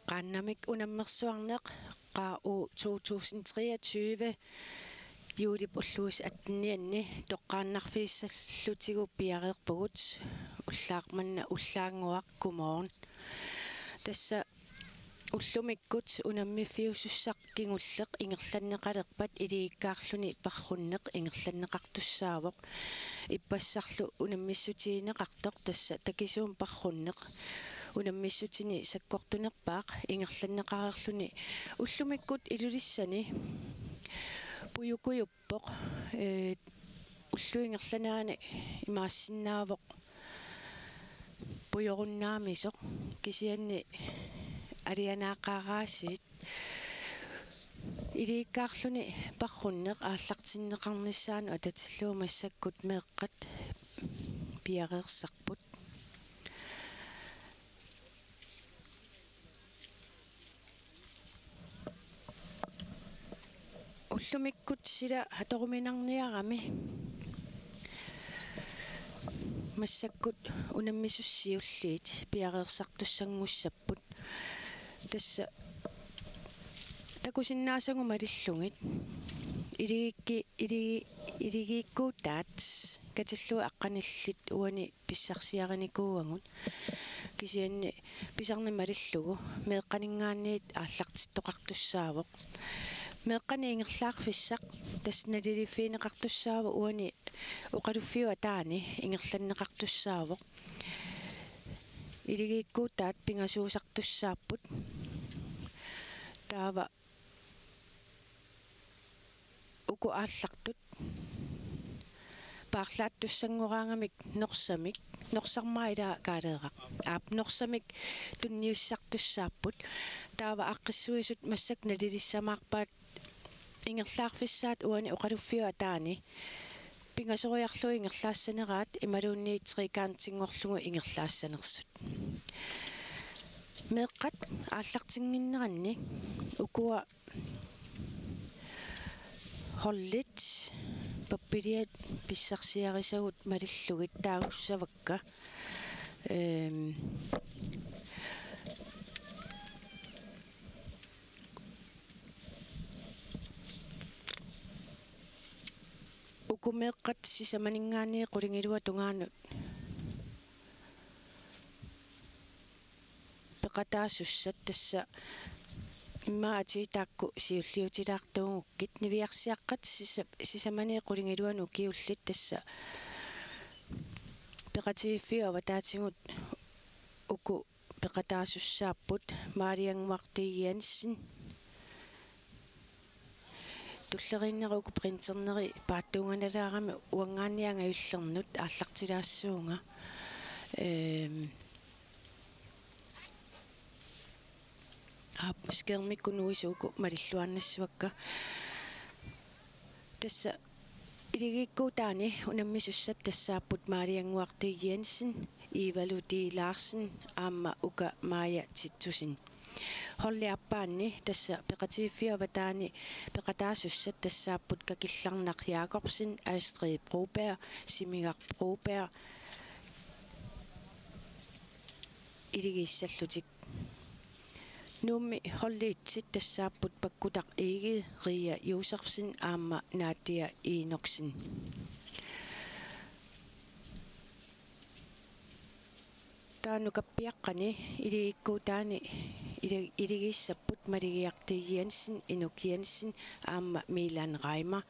Qannamik unammersuarneq qaa 2023 juulip ulluus atnianni toqqaannarfiissallutigu piareerpugut ullaaqmanna ullaanguaq godmorgen tassa уллумиккут унаммиффиусуссақкигуллеқ ингерланнеқалерпат илигиккаарлүни парруннеқ ингерланнеқартуссаавоқ иппассарлу унаммиссутиинеқартоқ тасса такисуум парруннеқ унаммиссутини саккортунерпаақ ингерланнеқарерлүни уллумиккут илулиссани пуюкуйуппоқ уллуингерланаани имаассиннаавоқ пуйоруннаамисоқ кисианни алианаақаараасит илигиккаарлүни парруннеқ ааллартиннеқарниссаану ататиллуу массаккут меэққат пиареерсарпут уллумиккут сила хаторуминарниарами массаккут унаммисуссиуллиит пиареерсартуссангуссаппут тасса такусиннаасагу малиллугит илигиккуутаат катиллуи аққаниллит уани писсарсиариникууангут кисианни писарни малиллугу меэққанингаанниит ааллартиттоқартуссаавоқ меэққани ингерлаарфиссақ тассналилиффиинеқартуссаава уани уқалуффиуа таани ингерланнеқартуссаавоқ илигиккуутаат пингасуусартуссааппут таава уку ааллартут паарлааттуссангораангамик норсармаила каалееqa аап норсамик тунниуссартуссааппут таава аққиссуисут массак налилиссамаарпаат ингерлаарфиссаат уани оқалуффиуа таани пингасориарлуи ингерлаассанераат ималуунниитсерикаантингорлугу ингерлаассанерсут меэққат ааллартингиннеранни укуа холлит паппилиат писсарсиарисагут малиллугит таагуссавакка укумеэққат сисаманингаани қулингилуа тунгаанут пеқатаасуссат тасса имаати таакку сиуллиутилаартуугуккит нивиарсиаққат сисамани қулингилуану киуллит тасса пеқатииффиуава таатингут уку пеқатаасуссааппут маалиангуартиянссин туллериннеруку принтернери пааттуунганалаарами уангааннианга юллернут ааллартилаассуунга скермиккунуисууку малиллуаннассуакка тасса илигиккуутаани унаммисуссат тассааппут маалиангуартиянссин ивалути лаарсен аама ука маая титсусин холлиаппаанни тасса пеқатииффиава таани пеқатаасуссат тассааппут какилларнақ Якобсен Astrid Broberg Simigar Broberg илигиссаллутик нуумми холлиитсит тассааппут паккутақ Egil Ria Josefsen аама Nadia Enoksen таanu каппиаққани илигиккуутаани илигиссаппут малигиартиянссин инукиянссин аама Milan Reimer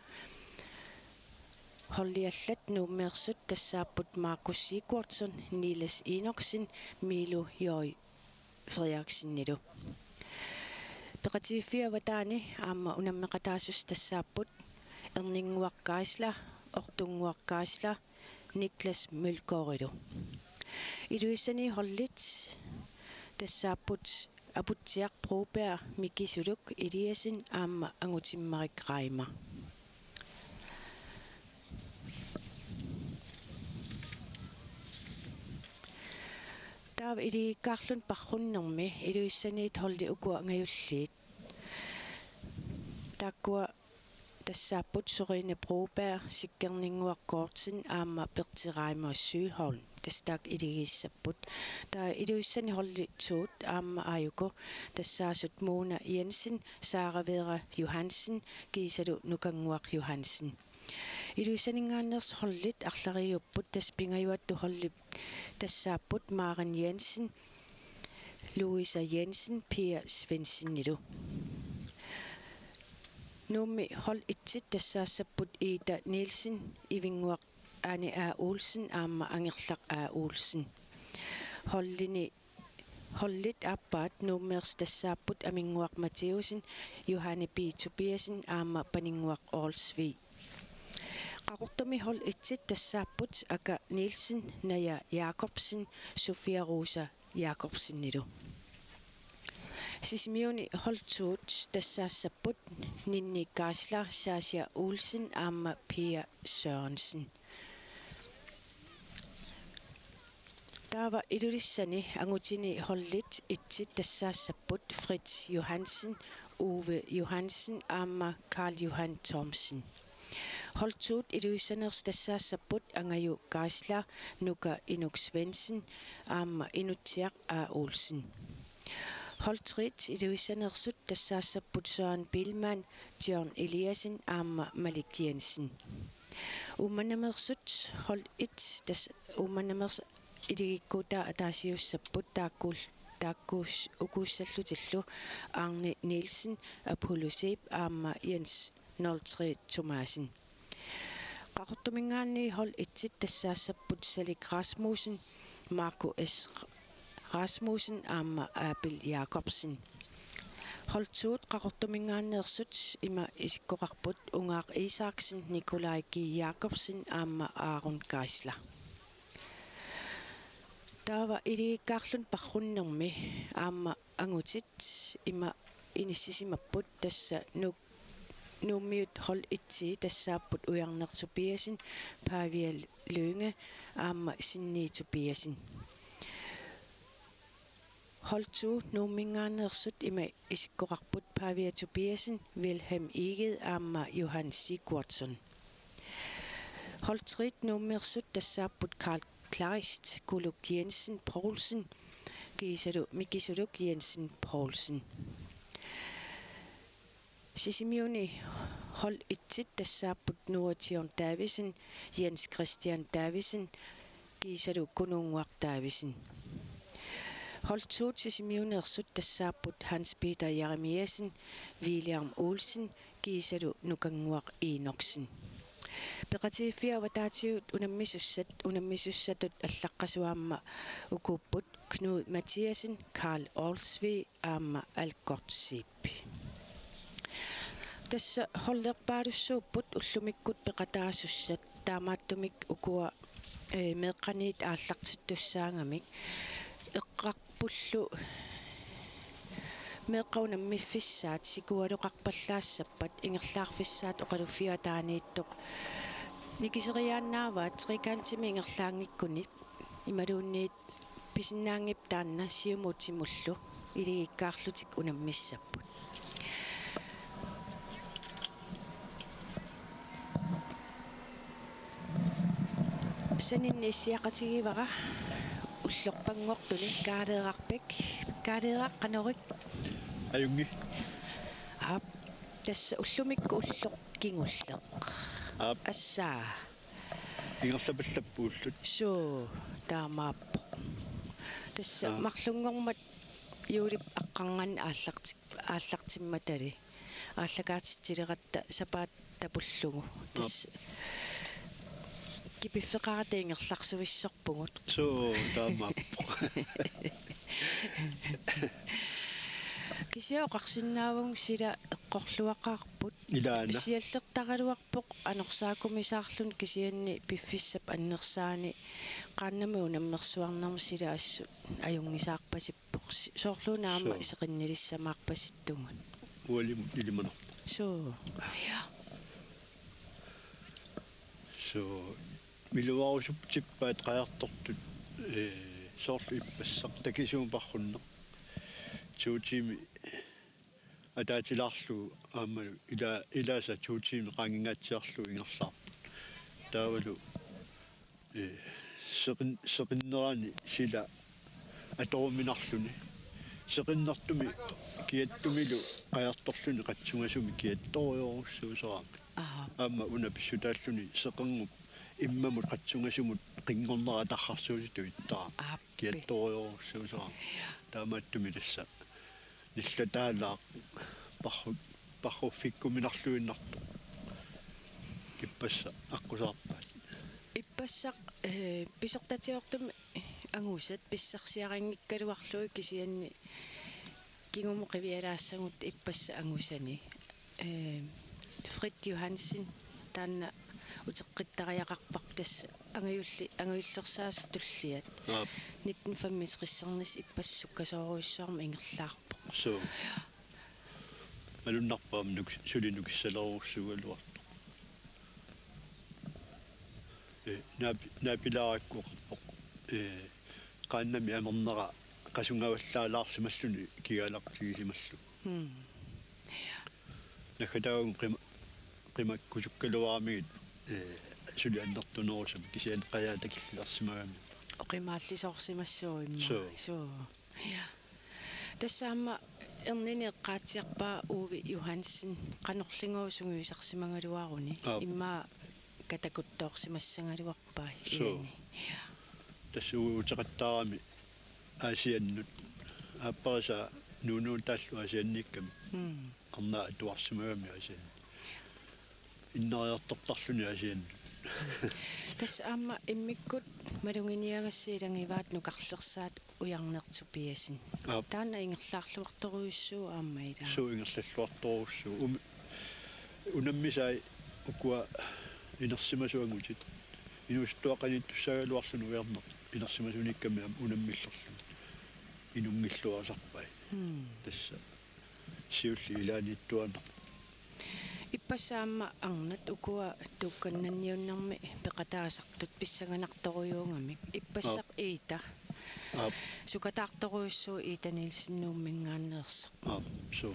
холлиаллат нууммеерсут тассааппут Markus Sigurdsson Niels Enoksen Milo Joi Frederiksen пеқатииффиава таани аама унаммеқатаасус тассааппут эрнингуаққаисла ортунгуаққаисла Niklas Mølgaard илуиссани холлит тассааппут апутсиақ Broberg микисулук Eliasen аама ангутиммарик Reimer таава илигиккаарлун парруннерми илуиссаниит холли укуа ангаюллиит тааккуа тассааппут Sørine Broberg Sikkerninguаққоортин аама Berti Reimer Sygholm тастаак илигииссаппут таа илуиссани хорлитсуут аама ааюко тассаасут Мона Jensen Saaravera Johansen кисалу нукангуақ Johansen илуиссанингааннерс хорлит арлариуппут таспингаюатту хорлип тассааппут Maren Jensen Louisa Jensen Pia Svensson нилу нуумми хол итсит тассаассаппут Ida Nielsen ивингуақ Anne A. Olsen аама ангерлақ А. Olsen hollit appaat nuummeers tassaapput aminguaq Mattheusen Johanne B. Tobiasen aama paninguaq Aalsvig qaqortumi hol itsit tassaapput aka Nielsen Naja Jacobsen Sofia Rosa Jacobsen nilu sismiuni holtuut tassaassaput Ninni Gasler Sascha Olsen aama Pia Sørensen Tava ilulissani angutini hollit itsit tassaassaput Fritz Johansen Ove Johansen aama Karl Johan Thomsen holtuut iluissaners tassaassaput angaju Gasler nuka Inuk Svensson aama Inutsiaq A. Olsen holtrit iluissanersut tassaassaput Søren Billmann John Eliasen aama Malik Jensen umanamersut hol it tas umanamers iligikkuta ataasiussapпут taakkuus ukuussallutillu Arne Nielsen Apollo-Seep aama Jens Noltre Thomasen qaqortumingaanni hol itsit tassaassapпут Salik Rasmussen Marco S Rasmussen aama Abel Jacobsen holtuut qaqortumingaanneersut ima isikkoqarput Ungaaq Isaksen Nikolai G Jacobsen aama Aaron Geisler Tava ilikkaarlun parrunnermi aama angutit ima inissisimapпут tassa nuummiut hol itsi tassaapput ujarnertupiasin Pavial Lønge aama Sinni Tobiasin holtu nuummingaanneersut ima isikkoqarput Pavia Tobiasin Wilhelm Eged aama Johan Sigurdsson holtrit nuummeersut tassaapput Karl Kleist Guluk Jensen Poulsen Mikisuluk Jensen Poulsen sisimiuni hol itsit tassaapput Nuotion Davisen Jens Christian Davisen kiisalu kununguaq Davisen holtuut sisimiuneersut tassaapput Hans Peter Jeremiasen William Olsen kiisalu nukanguaq Enoksen peqatiiffia wataatiut unammissussatut allaqqasuaamma ukupput Knud Mathiasen Karl Aalsvig aamma Algortsiip tassa hollerpaalussuupput ullumikkut peqataasussat taamaattumik ukua meeqqaniit aallartittussaangamik eqqarpullu meeqqaunammifissaat sikualuqarpallaassappat ingerlaarfissaat oqalufiataaniittoq nikiseriaannaavaat trikantimi ingerlaangikkunit imaluunniit pisinnaangip taanna siumuutimullu iligikkaarlutik unammissapput saninniissiaqatigivara ullorpanngortuni kaaleeqarpik ayungi ap tassa ullumikku ullorkingulleq assaa ingerlapallappuullut suu taamaappo tassa marlungormat yuulip aqqangan aallartimmatali ааллакаатитсилеқатта сапаат тапуллугу тас кипиффеқаратиингерларсуиссорпугут соо таамааппо кисиоқарсинаавун сила эққорлуақарпут илаана сиаллертаралуарпоқ анерсаакумисаарлун кисианни пиффиссап аннерсаани qaannami unammersuarnermu sila assu ajungisaarpasippoq soorluunaama iseqinnilissamaarpasittungun ualim ilimano so ja so miluarusuptippaat qajartortut soorlu ippassaq takisuumparrunner tuutimi ataatilarlu aammalu ilaasa tuutimi qangingatsiarlu ingerlaarput taavalu seqinnerani sila atoruminarluni seqinnertumi kiattumilu qajartorluni qatsungasumi kiattoriorussuusaraam aamma una pissutaalluni seqangup immamut qatsungasumut qinngornera tarrarsuusitu ittara kiattoriorussuusaraam taamaattumi tassa nillataalaaq parruffikkuminarluinnartu kippassa аққусаарпаат иппассақ писортатиортум ангусат писсарсиарангиккалуарлуи кисианни кингуму қивиалаассагут иппасса ангусани Frit Johansen таанна утеққиттариақарпар тасса ангаюллерсаас туллиат 1965 риссарнис иппассуккасооруиссуарма ингерлаарпо so малуннарпаам нук сулинукиссалерусsuгалуарту наапилаараккуқарпоқ qaannami амернера qasungavallaalаарsimalluni kigalaqtigisimаллу накатаагун qimаккусуккалуарамигит сули аннертунерусам кисиан qajaatakиллерсимагами оқимааллисоорсимассуимма соо я тассаама эрнини эққаатиарпаа Уви Johansen qanorlingуусунгуисарсимагалуаруни имма катакуттоорсимассангалуарпаа иани тассууутеқаттаарами аасианнут ааппариса нуунуун тааллу асианникками qarnaa atuarsimagami asian иннариартортарлуни асиан тас аама иммиккут малунгиниагассиилангиваат нукарлерсаат уярнертупиасин таана ингерлаарлуарторуйуссуу аамаила суу ингерллуарторуссуу унаммисай укуа инерсимасуангутит инустуақанит-туссагалуарлуну уярнер инерсимасуникками унаммиллерлу инунгиллуасарпай тасса сиулли илааниттуана иппасаама арнат укуа туукканнанниуннарми пеқатаасартут писсаганарторуйуунгами иппассақ иита сукатаарторуйуссуу иитанилсиннууммингааннеерсо so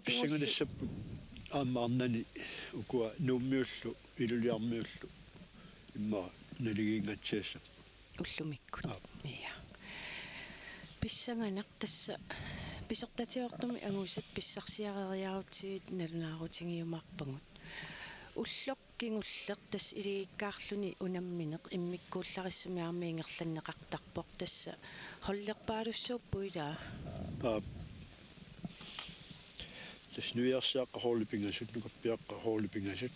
писсаганассаппут аамаарнани укуа нууммиуллу илулиармиуллу имма налигингатсиассап уллумиккут ия писсаганақ тасса писортатиортуми ангусат писсарсиарериарутигит налунаарутингиумаарпагут уллоқ кингуллер тас илигиккаарлуни унамминеқ иммиккууллариссами армиингерланнеқартарпоқ тасса холлерпаалуссууппуилаа тас нуиарсиаққа хоолипингасут нукаппиаққа хоолипингасут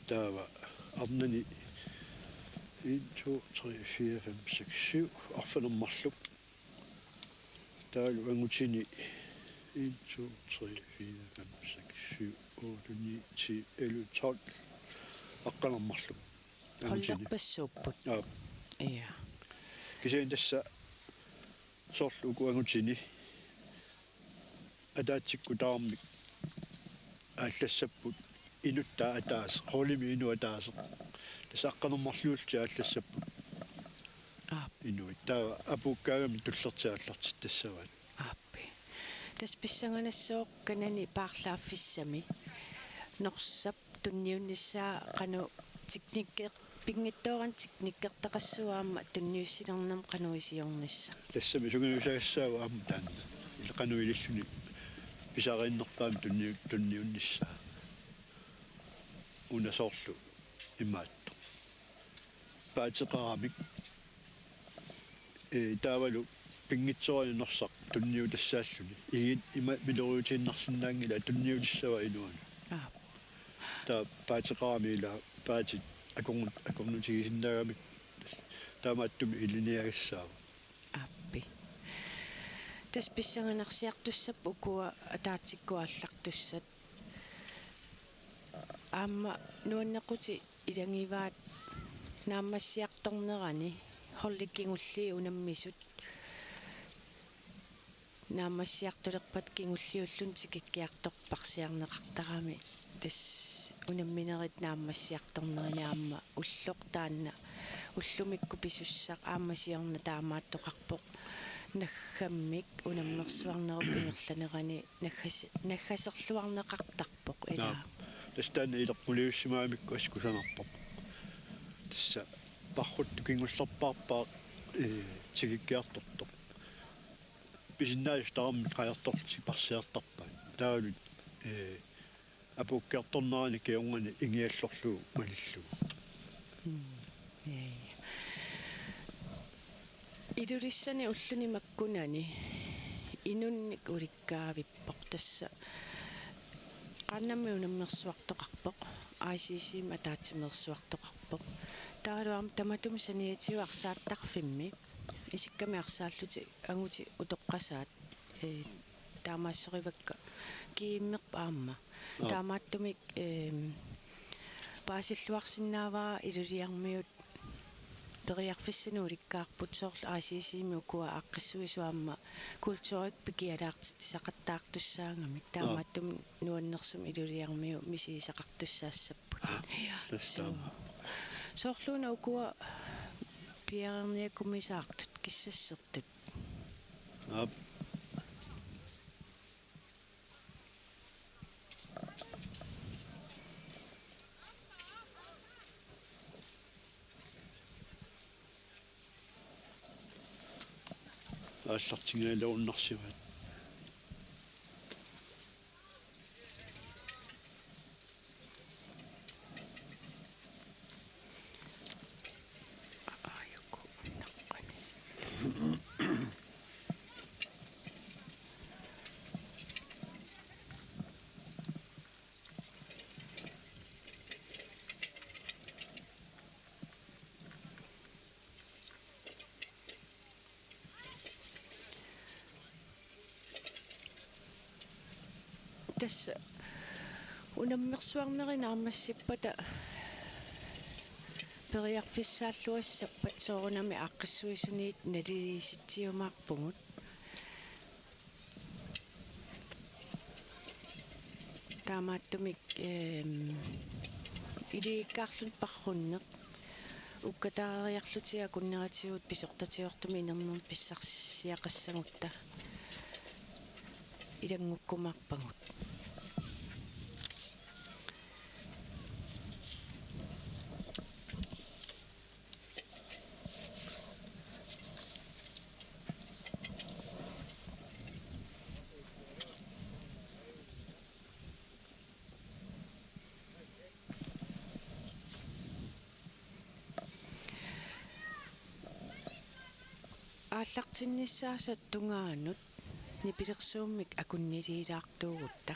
таава арнани 1 2 3 4 5 6 7 арфанермарлук таалу ангутини 1 2 3 4 5 6 7 8 9 10 11 12 аққанермарлук холлерпассууппут ия кисиин тасса соорлу укуангутини атаатсикку таармик ааллассаппут инутта атаас холими ину атаас тасаққанермарлуулти ааллассаппут инуит таа апуккаагами туллертиаллартит тассават аппи тас писсаганассоо канани паарлааффиссами норсап тунниунниссаа кану техникке пингиттооран техниккертақассуаама тунниуссилернам кануисиорнисса тассами сугинусаассаава аама таана илеқануилиллуни писарииннерпаами тунниуннисса унасоорлу имаатто паатеқарамик таавалу пингитсорииннерсақ тунниутассааллуни игит има милеруутииннарсинаангила тунниутиссава инуани та паатеқарамила паатит акорнутигисиннаагамик таамааттуми илиниагассаава аппи тас писсаганарсиартуссап укуа атаатиккуаллартуссат аама нуаннеқути илангиваат нааммассиарторнерани холликкингулли унаммисут нааммассиартулерпат кингуллиуллун тикиккиарторпарсиарнеқартарами тас унамминерит нааммассиарторнерини аама уллоқ таанна уллумикку писуссақ ааммасиорна таамааттоқарпоқ наггаммик унаммерсуарнеруппингерланерани наггасерлуарнеқартарпоқ илаа тастаана илерпулиуссимаамикку аскусанарпоқ тасса паррут кингуллерпаарпаа тигиккиарторто писиннаис таамми qajartorti парсиартарпа таалут апуккиарторнерани киунгани ингиаллорлуу малиллу идурissani уллуни маккунани инунник уликкаавиппоқ тасса qannammi unammersuartoqarpoq ICC матаатсимерсуартоqarpoq таалуарм таматум саниатиу арсааттарфимми исикками арсааллути агути утоққасаат таамаассоривакка кииммерпа аама таамааттумик паасиллуарсинааваа илулиармиут периарфиссану уликкаарпут соорлу ICC-ми укуа аққиссуисуаама культурик пикиалаартитсақаттаартуссаангами таамааттум нуаннерсум илулиармиу мисисақартуссаассаппут соорлууна укуа пиарерния комиссаартут киссассертут ааллартингаалууннарсиват тасса унаммерсуарнерина армассиппата периарфиссааллуассаппат соорунами аққиссуисуниит налиситсиумаарпугут таамааттумик илииккаарлут парруннеқ уккатаариарлутиа куннератигут писортатиортуми инернерм писсарсиақассагутта илангуккумаарпагут ааллартиннissaасат тунгаанут нипилерсууммик акуннилиилаартуугутта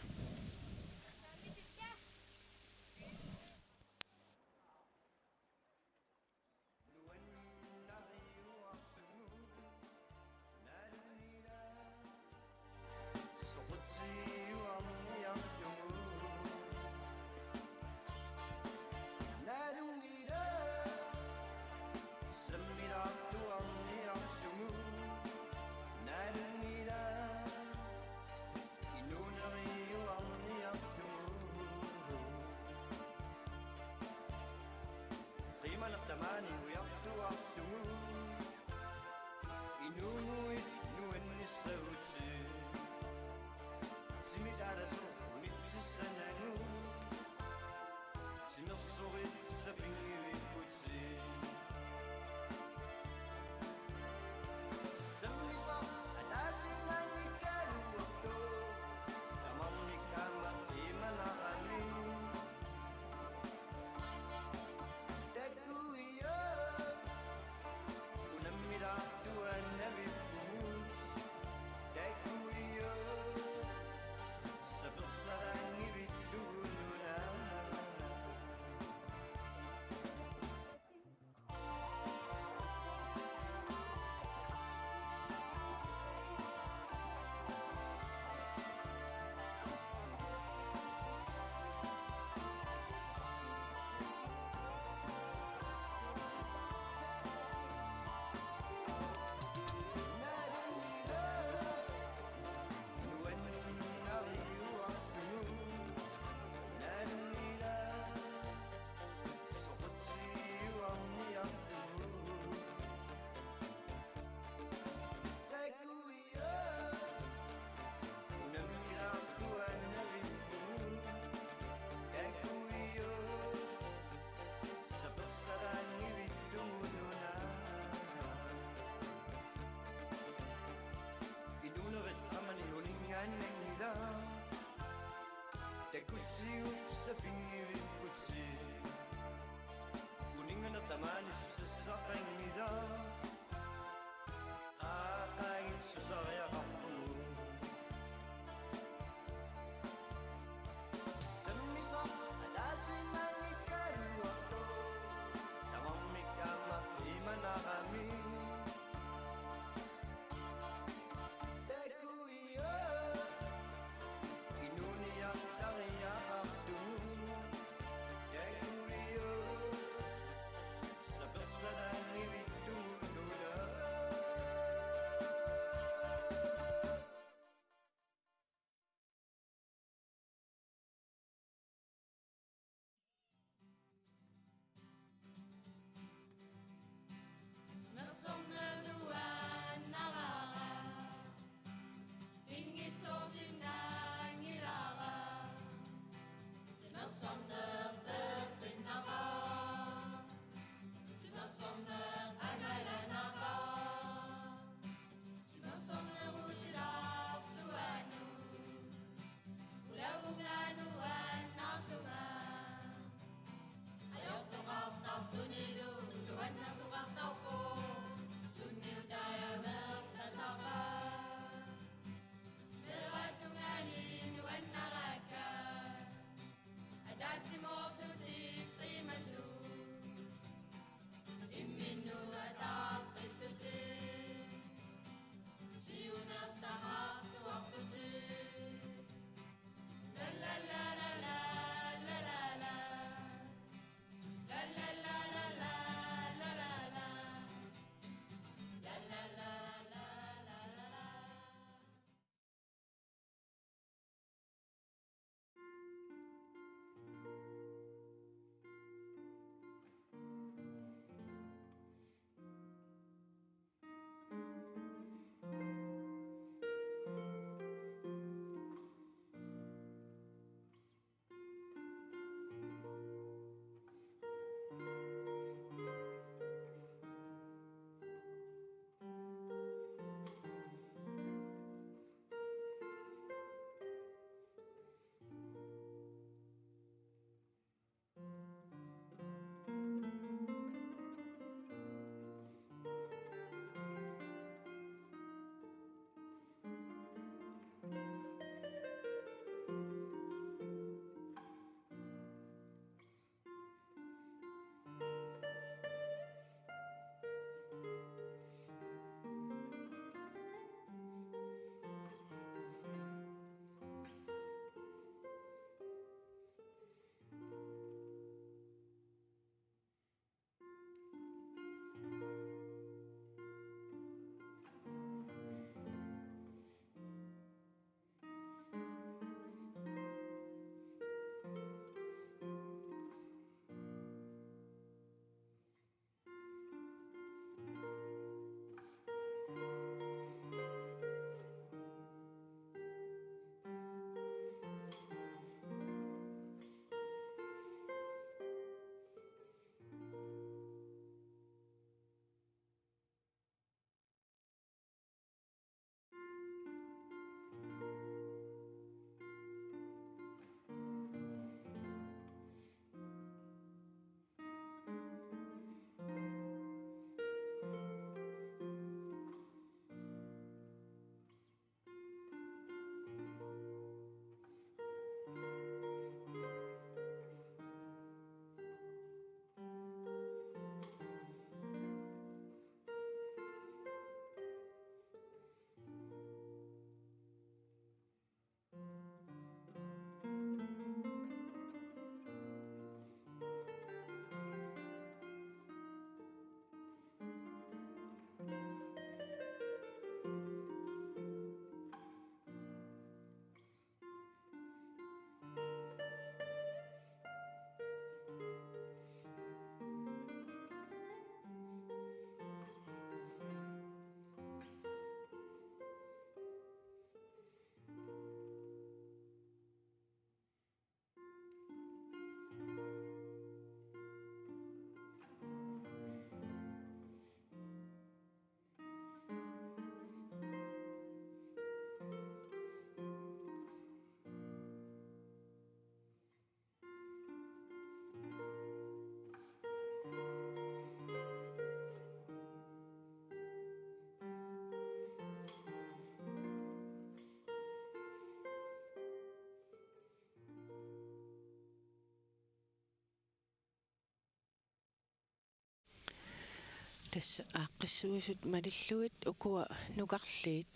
tässä aaqqissuusut malilluit ukua nuqarliit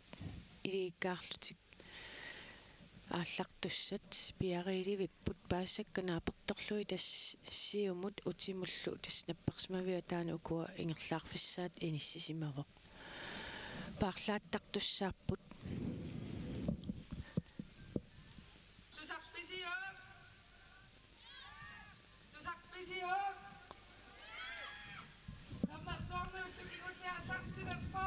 iliikkaarlutik ааллартуссат пиариливиппут паассакка нааперторлуи тас сиумут утимуллу тас напперсмавиа таана укуа ингерлаарфиссаат иниссисимавоq paarlaattaqtussaapпут tusarpisiu nummersornuuttukikutiatartilappo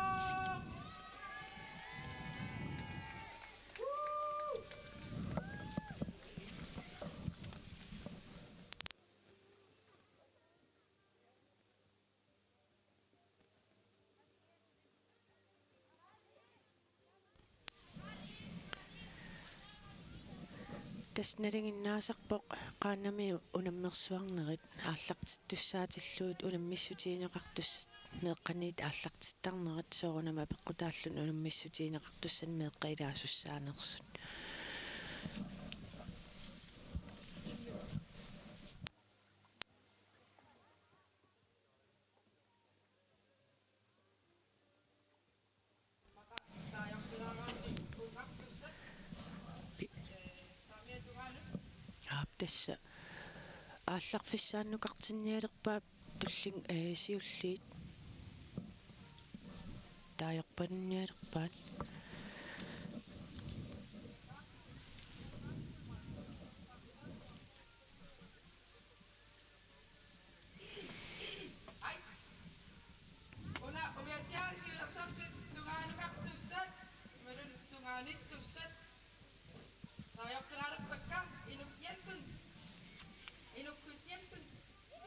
тасналингиннаасарпоq qaannami unammersuarnerit ааллартиттуссаатиллуут унаммиссутиинеқартуссат меэққаниит ааллартиттарнерат соорунама пеққутааллун унаммиссутиинеқартуссан меэққилаасуссаанерсут аптасса аалларфиссааннукартинниалерпаап туллин сиуллиит таajorpannialerpaat una umiatiaasiulersortit tungaanukartussat malun tungaanittussat taajorpinaalerpakka Inuk Jensen Inukkus Jensen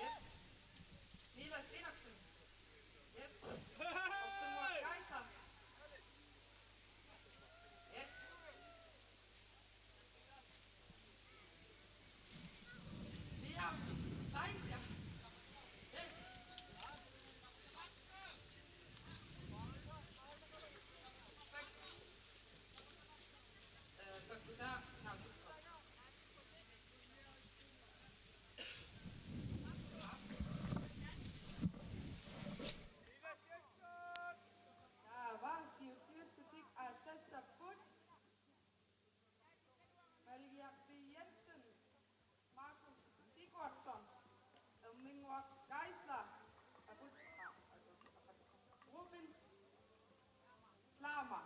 yes Niels Enoksen yes Oppenmark Geisler yes Liam Leisja yes Pakkuta Nautikko siuttiuttutik aatassaput Malgiarti Jensen Markus Sigurdsson Ermingwak Geisler aput Ruben Lama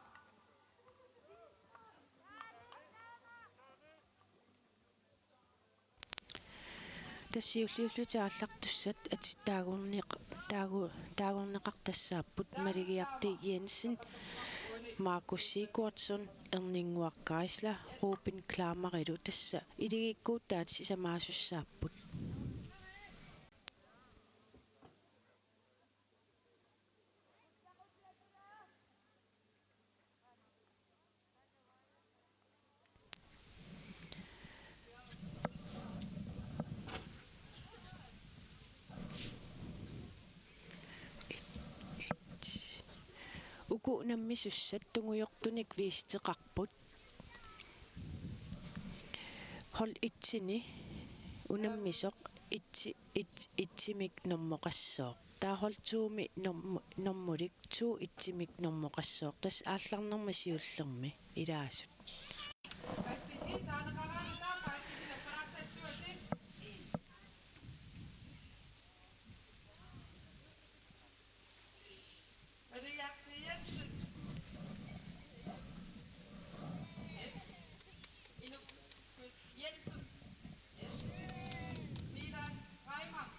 тассиуллиуллутааллартуссат таагорнеқартассааппут малигиарти Jensen Markus Sigurdsson Erninguaq Geisler Ruben Klamarilu tassa iligikkuuttaat sisamaasussaapput uku nammissussat tungujortunik viisteqarput hol itsini unammisoq itsimik normоqassooq taahol tuumi normmulik tuu itsimik normоqassooq tas aallarnerma siullermi ilaasut katsisi taanaqaraanitaa kaatsisinapparartassuasi Malgiarti Jensen yes Inukkus Jensen yes Milan Reimann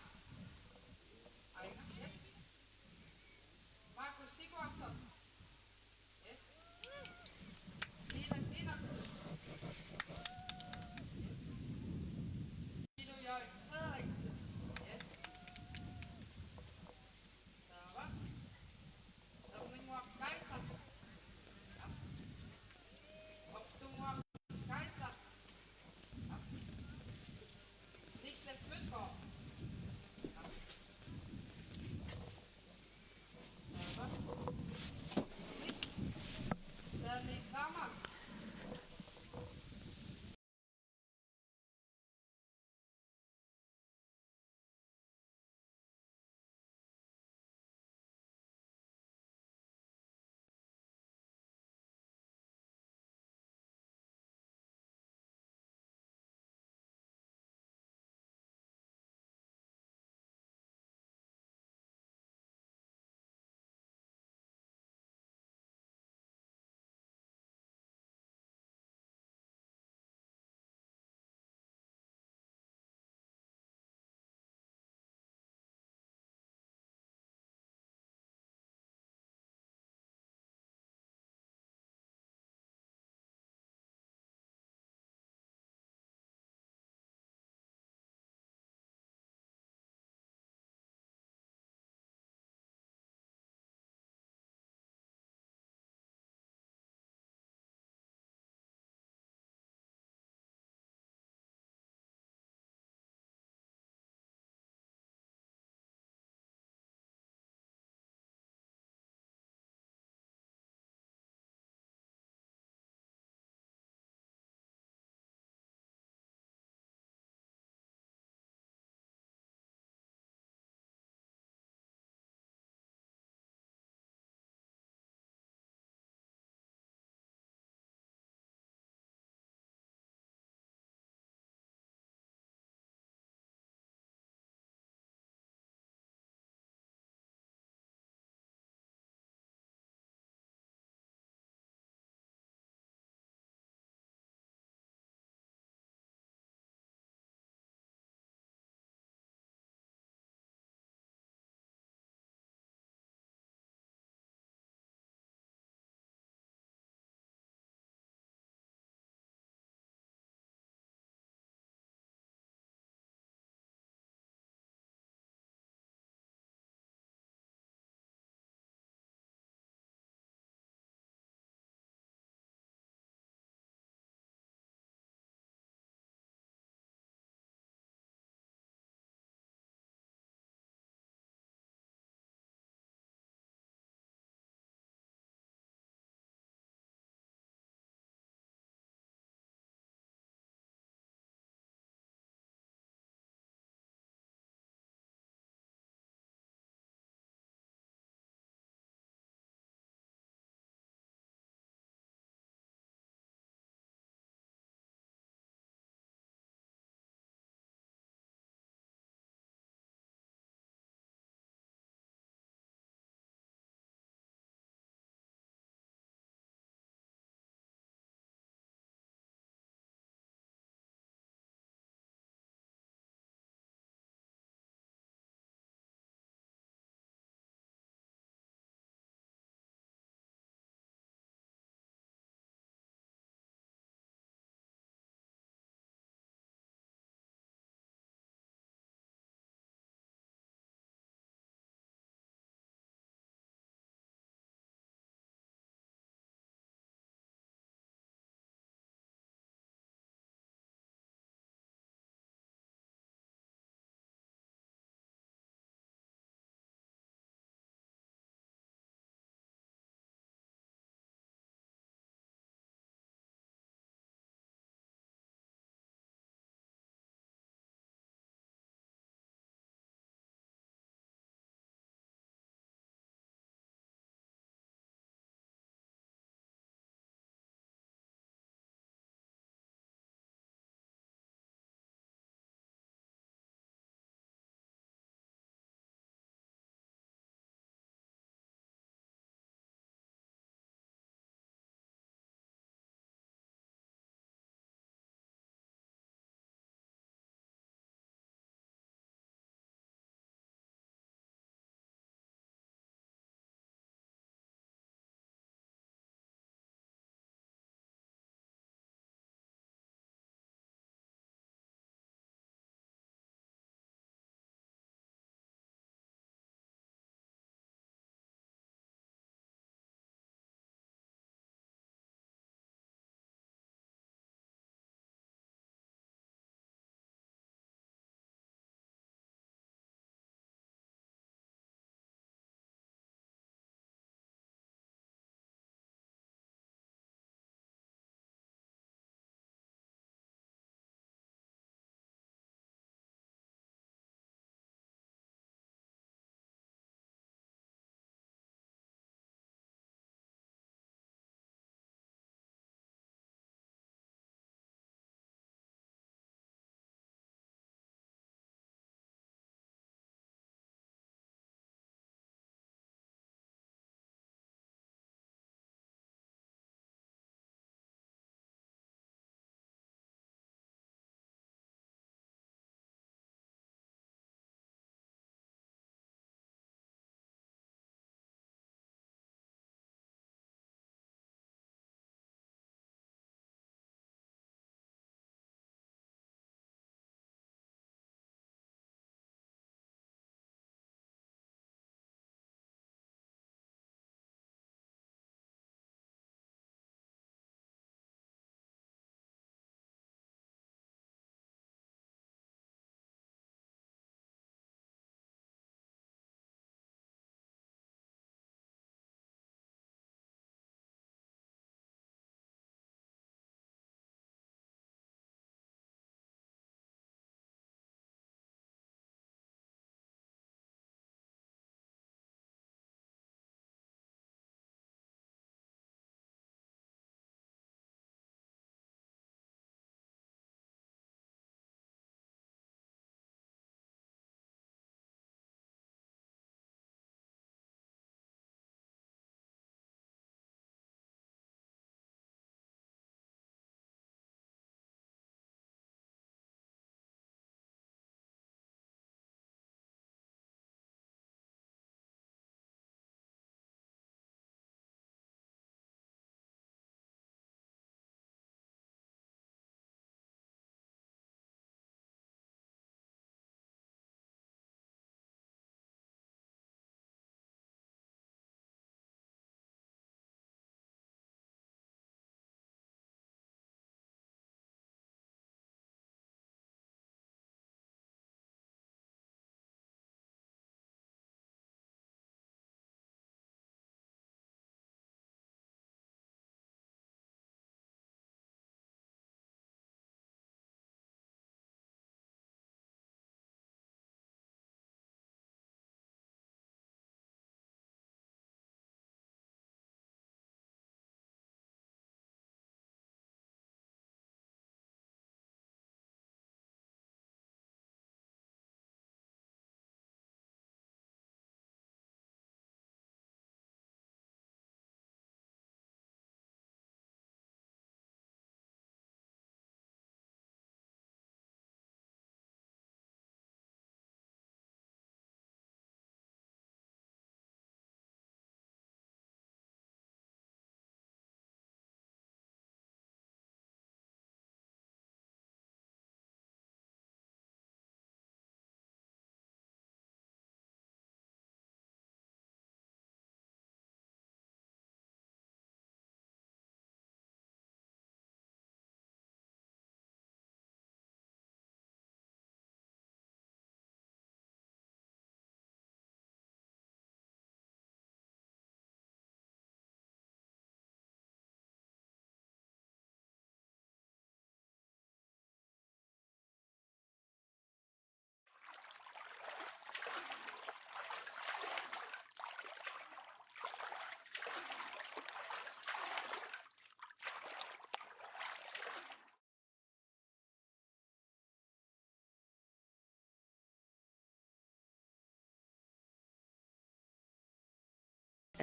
yes Markus Sigurdsson yes Niels Enoksen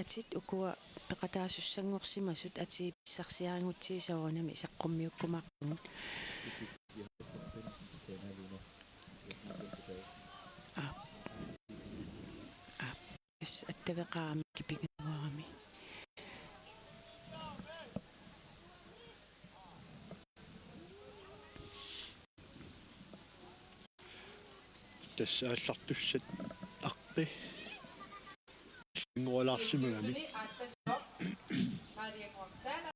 atit ukua peqataasussanngorsimasut ati pissarsiaringutiisavunami isaqqummiukkumaqqun as attaveqaami kipinguarami тассааллартуссат аққи ингуалаарсимагами Maria Cortella.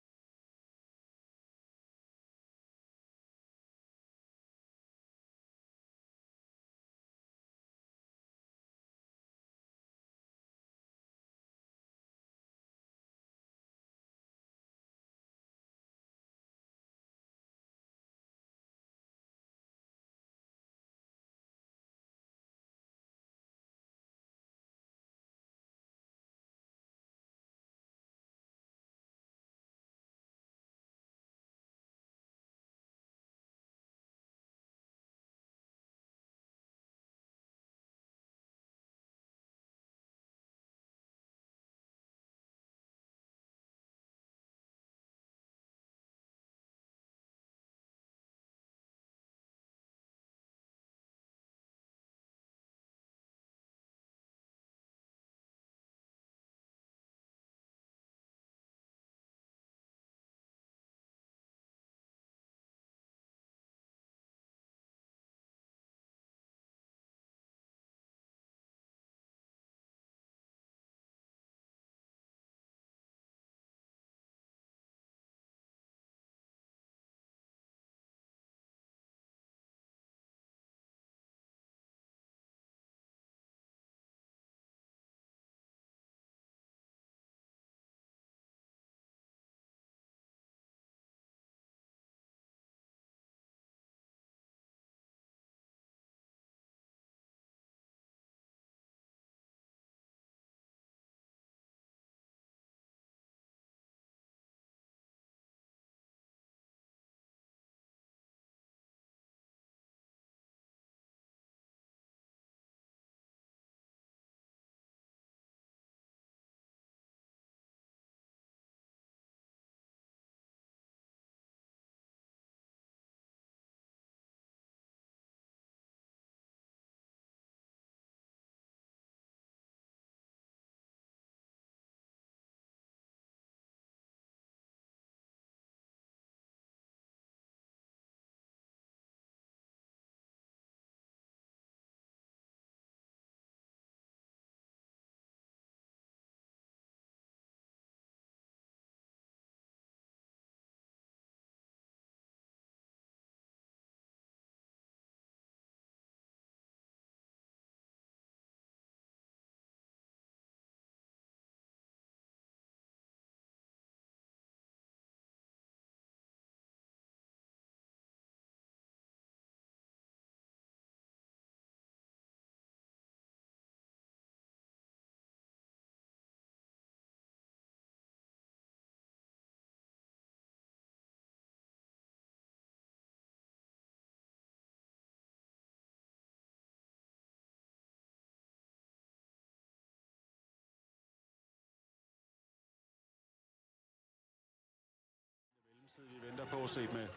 Vi venter på set med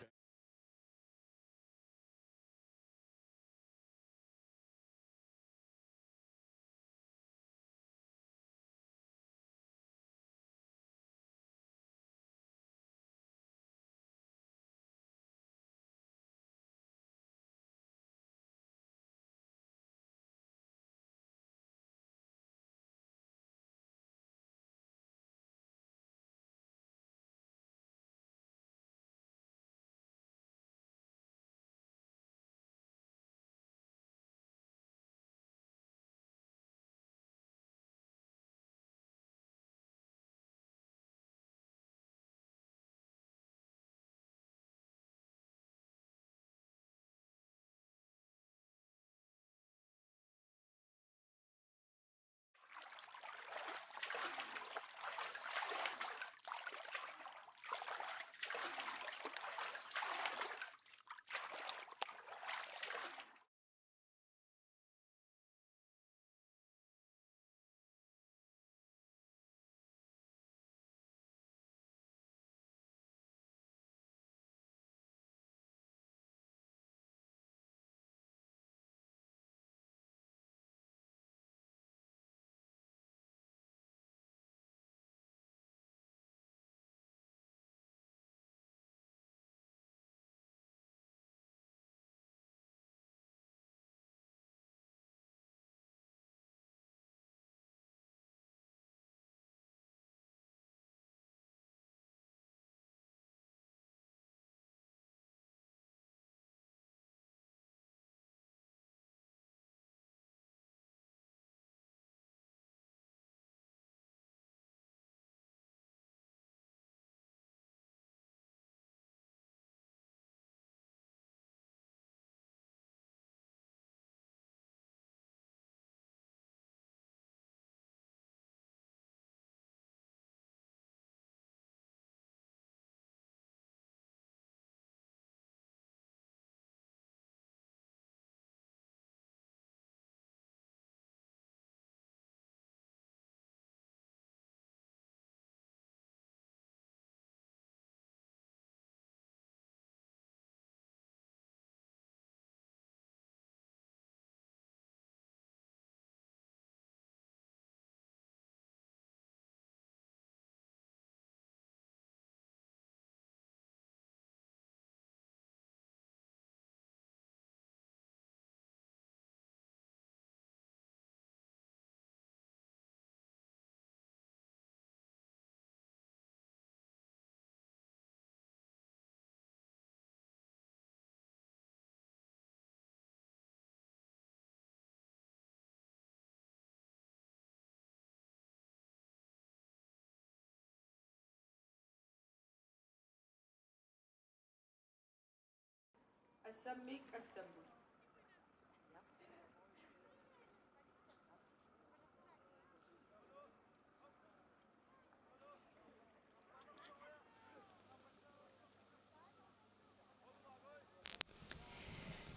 Sammik assammu.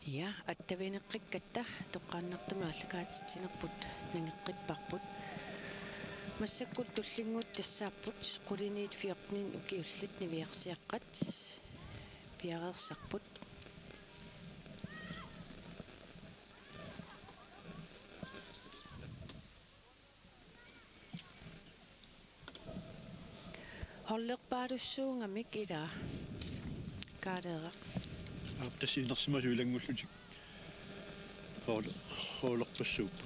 Ja, attaviniqqikkatta toqqaannartumaallakaatitsinерпут нангеққиппарпут массаккут туллингуут тассааппут quliniit fiortnin ukiullit niviarsiaqqat piareersarput hollerpaalussuungamik ila kaaleeqa Aaptasiinersimasu ilangullutik. Hoolerpassuup.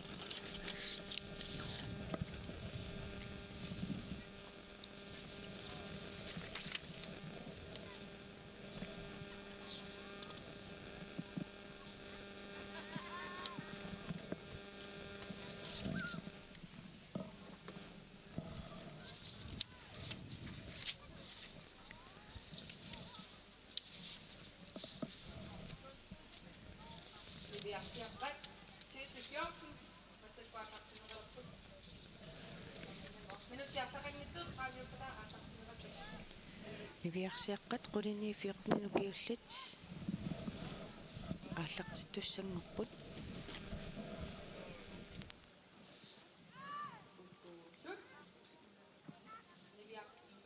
Niviarsiaqqat sidste 14 massakkuaqartinererput minutiartaqangittut qaamiuppata aaqartinerasik niviarsiaqqat qulini fiortnin ukiullit ааллартиттуссангорпут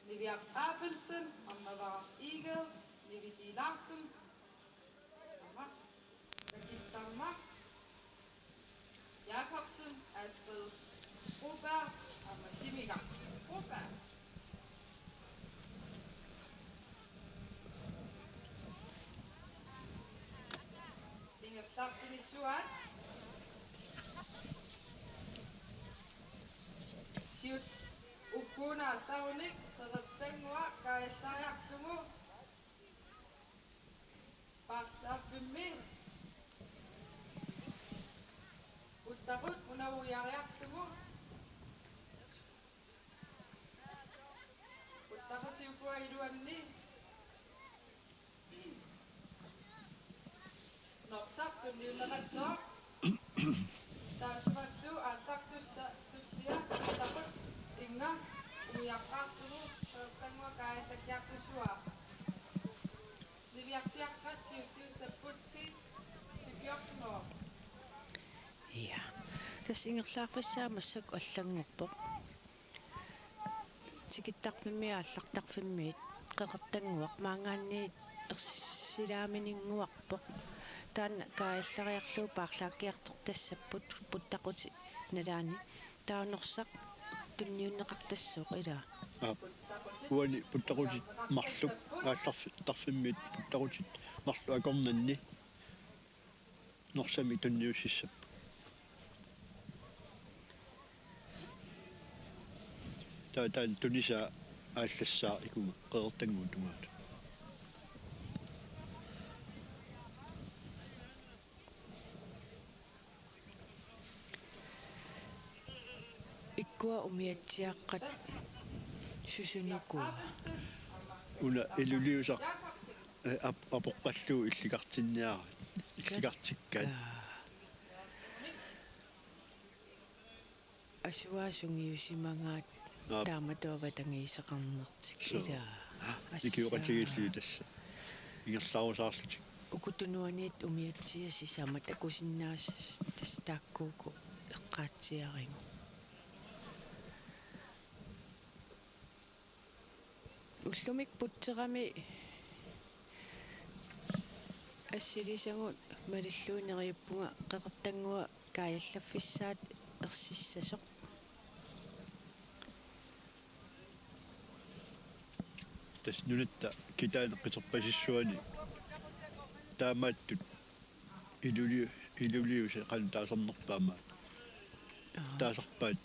Niviaq Abelsen, Ammavara Igel, Niviki Larsen, Birgitta Jakobsen, Astrid Broberg, Amma Simiga Broberg. Inge Plattini Suat. Siut Ukuna Taunik, Saratengwa, Kaisayaksumu, Parsafimi, Uttarut, Unavuyariaksumu, Uttarut Siukua Iduanni, Norsaktu Nilnarassok, Tasvattu Altaktussa Tuttia, Uttarut, Inga, Uyaqqaartugu, Saratengwa, Kaisakyaaktusua. Niviarsiaqqat siuttiussapputsiit sipiortunoa. ja тассингерлаарфассаамассак аллангорпоq тикиттарфимми ааллартарфиммиит қеқертангуақ маангаанниит ерсилааминингуарпоq таана кааллариарлуу paarlaakkiartor тассаппут путтақути налаани таанерсақ тунниуннеқартассоқ илаа Уани путтақутит марлук ааллартарфиммиит путтақутит марлу акорнанни норсами тунниуссиссап таан туниса ааллассаа икуга қеэртангуутумаат иккуа умиатсиаққат сусунукуа уна илулиусар апоққаллуу илликартинниара илликартиккаат асуаасунгиусимангаат тааматуава тангиисеқарнертик илаа икиоқатигиллуи тасса ингерлаарусаарлутик укутунуаниит умиатсиасисама такусиннаас тастааккууку эққаатсиаригу уллумик путсерами ассилисагут малиллуунериуппунга қеқертангуа кааллаффиссаат ерсиссасоқ тас нунатта китаанеққитерпасиссуани таамааттут илулиусе қан таасарнерпаамаа таасарпаат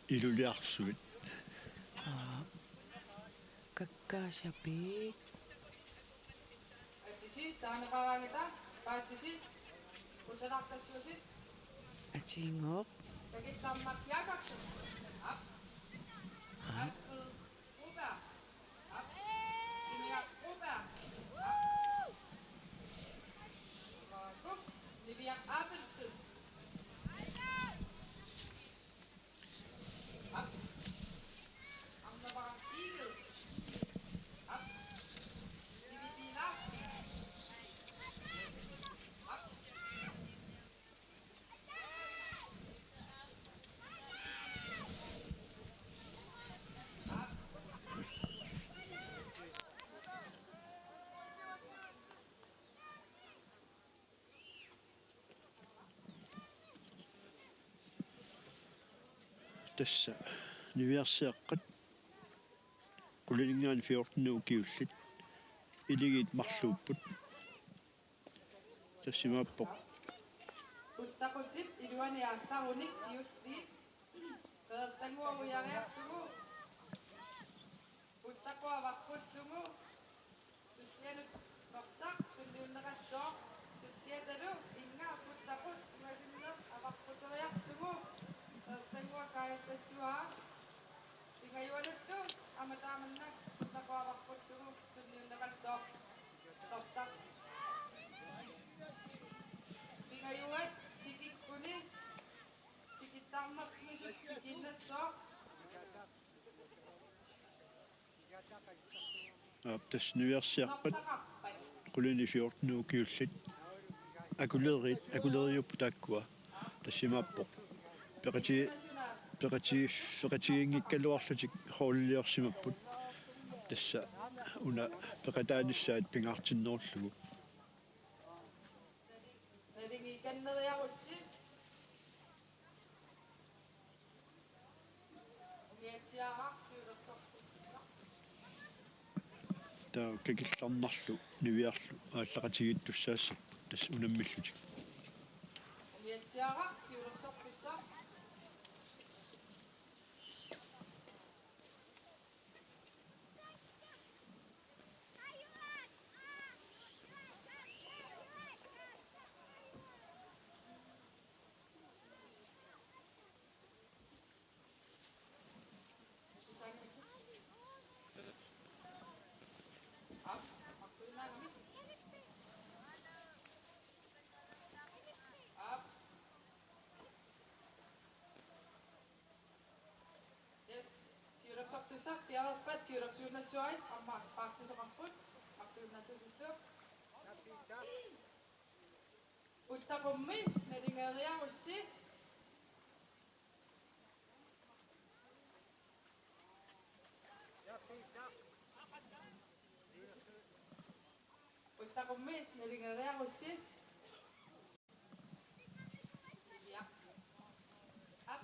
илулиарсугит каккаасапи Atisi, taanaqavaagita, paatsisi, utanaqtassuusit, атингоо Birgittammak Jakobsen, op. Astrid Broberg, op. Simiak Broberg, op. тасса нивиарсиаққат кулингаан фиортнуу киуллит илигит марлууппут тассимааппоқ уттақутип илуаниаартаруник сиулли кеэртангуаруяриартугу уттақуаварпуллугу туллианут норсақ туллиуннеқассоо туллиаталу ингаа уттақут имасиннер аварпутериартугу кеэртангуакааяттассуаа ингаюалутту аматааманнак уттақуаварпуллугу туллиуннеқассоо норсақ ингаюат тикиккуни тикиттармармисут тикиннассоо тас нивиарсиаққат норсақарпат кулини фиортнуу киуллит акулериуппу тааккуа тассимааппоқ пеқатигингиккалуарлутик хооллиорсимаппут тасса уна пеқатааниссаат пингаартинноорлугу налинги каннериарусси умиатсиараарсиулерсортуссаа таа какилларнарлу нивиарлу ааллақатигиттуссаассаппут тас унаммиллутик умиатсиараарсиулерсортуссаа Yes, siuroksortussa piarappat siuroksuunnassuai amma paaksisoqarput aqtuunnatussuttu uttaqummi nalingeeriarussi uttaqummi nalingeeriarussi ja ab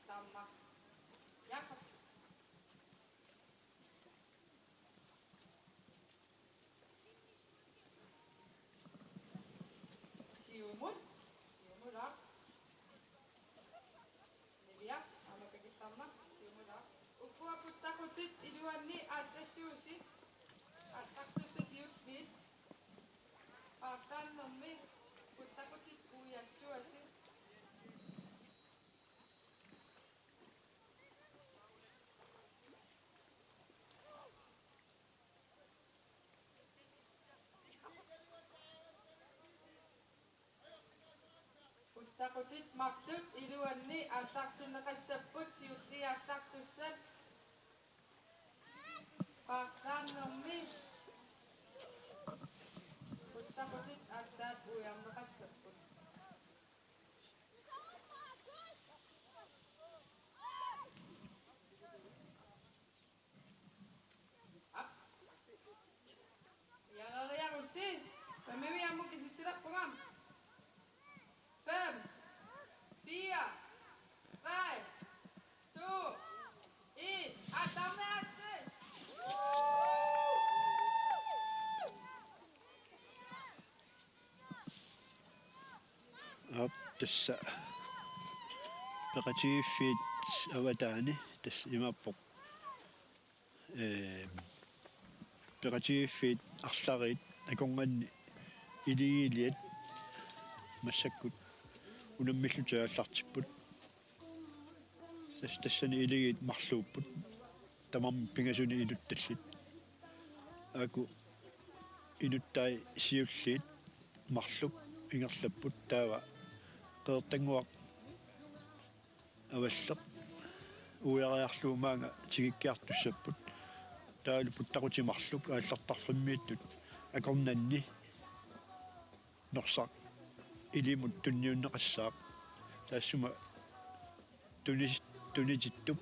tamma jakat siumut siumura nevia amakakittamma siumura ukkua puttaqutit iluanni aattassiusi aattaqtussa siutni paartaannermi puttaqutit uuyassuasi uttaqutит maqtut iluanni aattaartinneqassapput siulliaartartussat paartaannermi uttaqutit aattaat uiarneqassapput ap yarariarussi pamiviammukisitsilappunga 5, 4, 3, 2, 1. Atamate! тасса пеқатигиффиит аватаани тас имаппоқ пеқатигиффиит арларит аконганни илигилиат массаккут унаммиллутааллартиппут тассани илигит марлууппут тамам пингасуни илутталлит аку илуттай сиуллиит марлуп ингерлаппут таава qeertanguaq аваллеq уяриарлуумаага тигиккиартуссаппут таалу путтақутимарлук ааллартарфиммииттут акорнанни норсақ илимут тунниуннеқассаақ таассума тунититтуп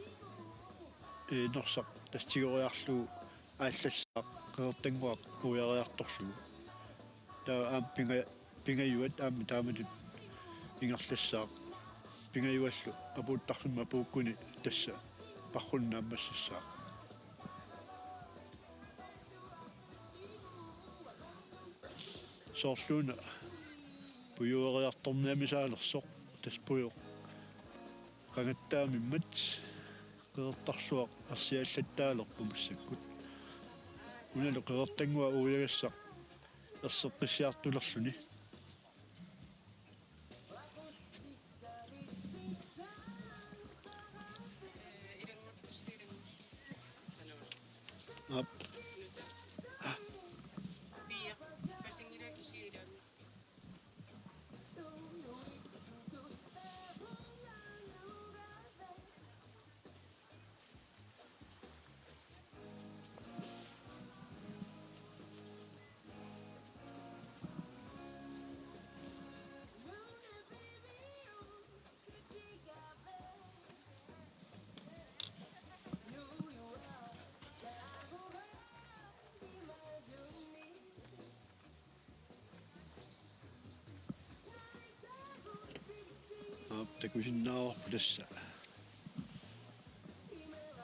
норсақ тастигориарлуу ааллассаақ qeertanguaq уяриарторлугу таа аам пингаюат аама тааматут ингерлассаа пингаюаллу апууттарфимма пууккуни тасса парруннааммассассаа соорлууна пуюериарторниамисаалерсоқ таспуйо qangattaamimmat qeertarsuaq arsiallаттаалерпу массаккут уналу qeertangua уягассақ ерсеққиссиартулерлүни ап такусиннаарпу тасса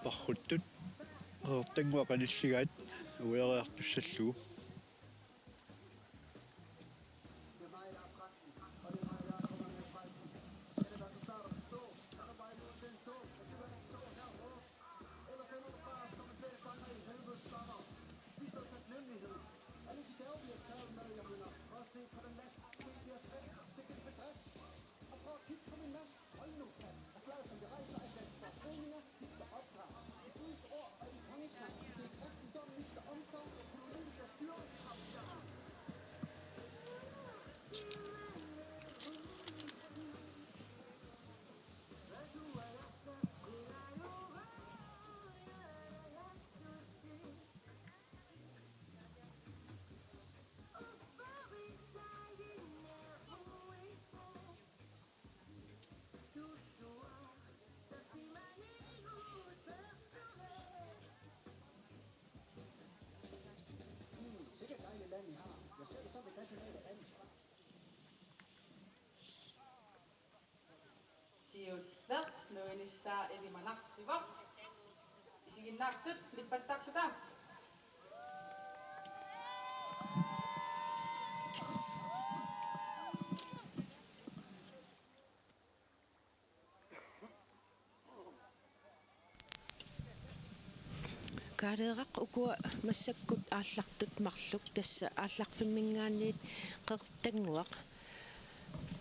парруттут qeertangua qanilligaat уяриартуссаллугу siutler nuinissaa elimanarsivoq isiginnaartut lippattaaqquta каалеэрақ укуа массаккут ааллартут марлук тасса аалларфиммингаанниит qeertangуақ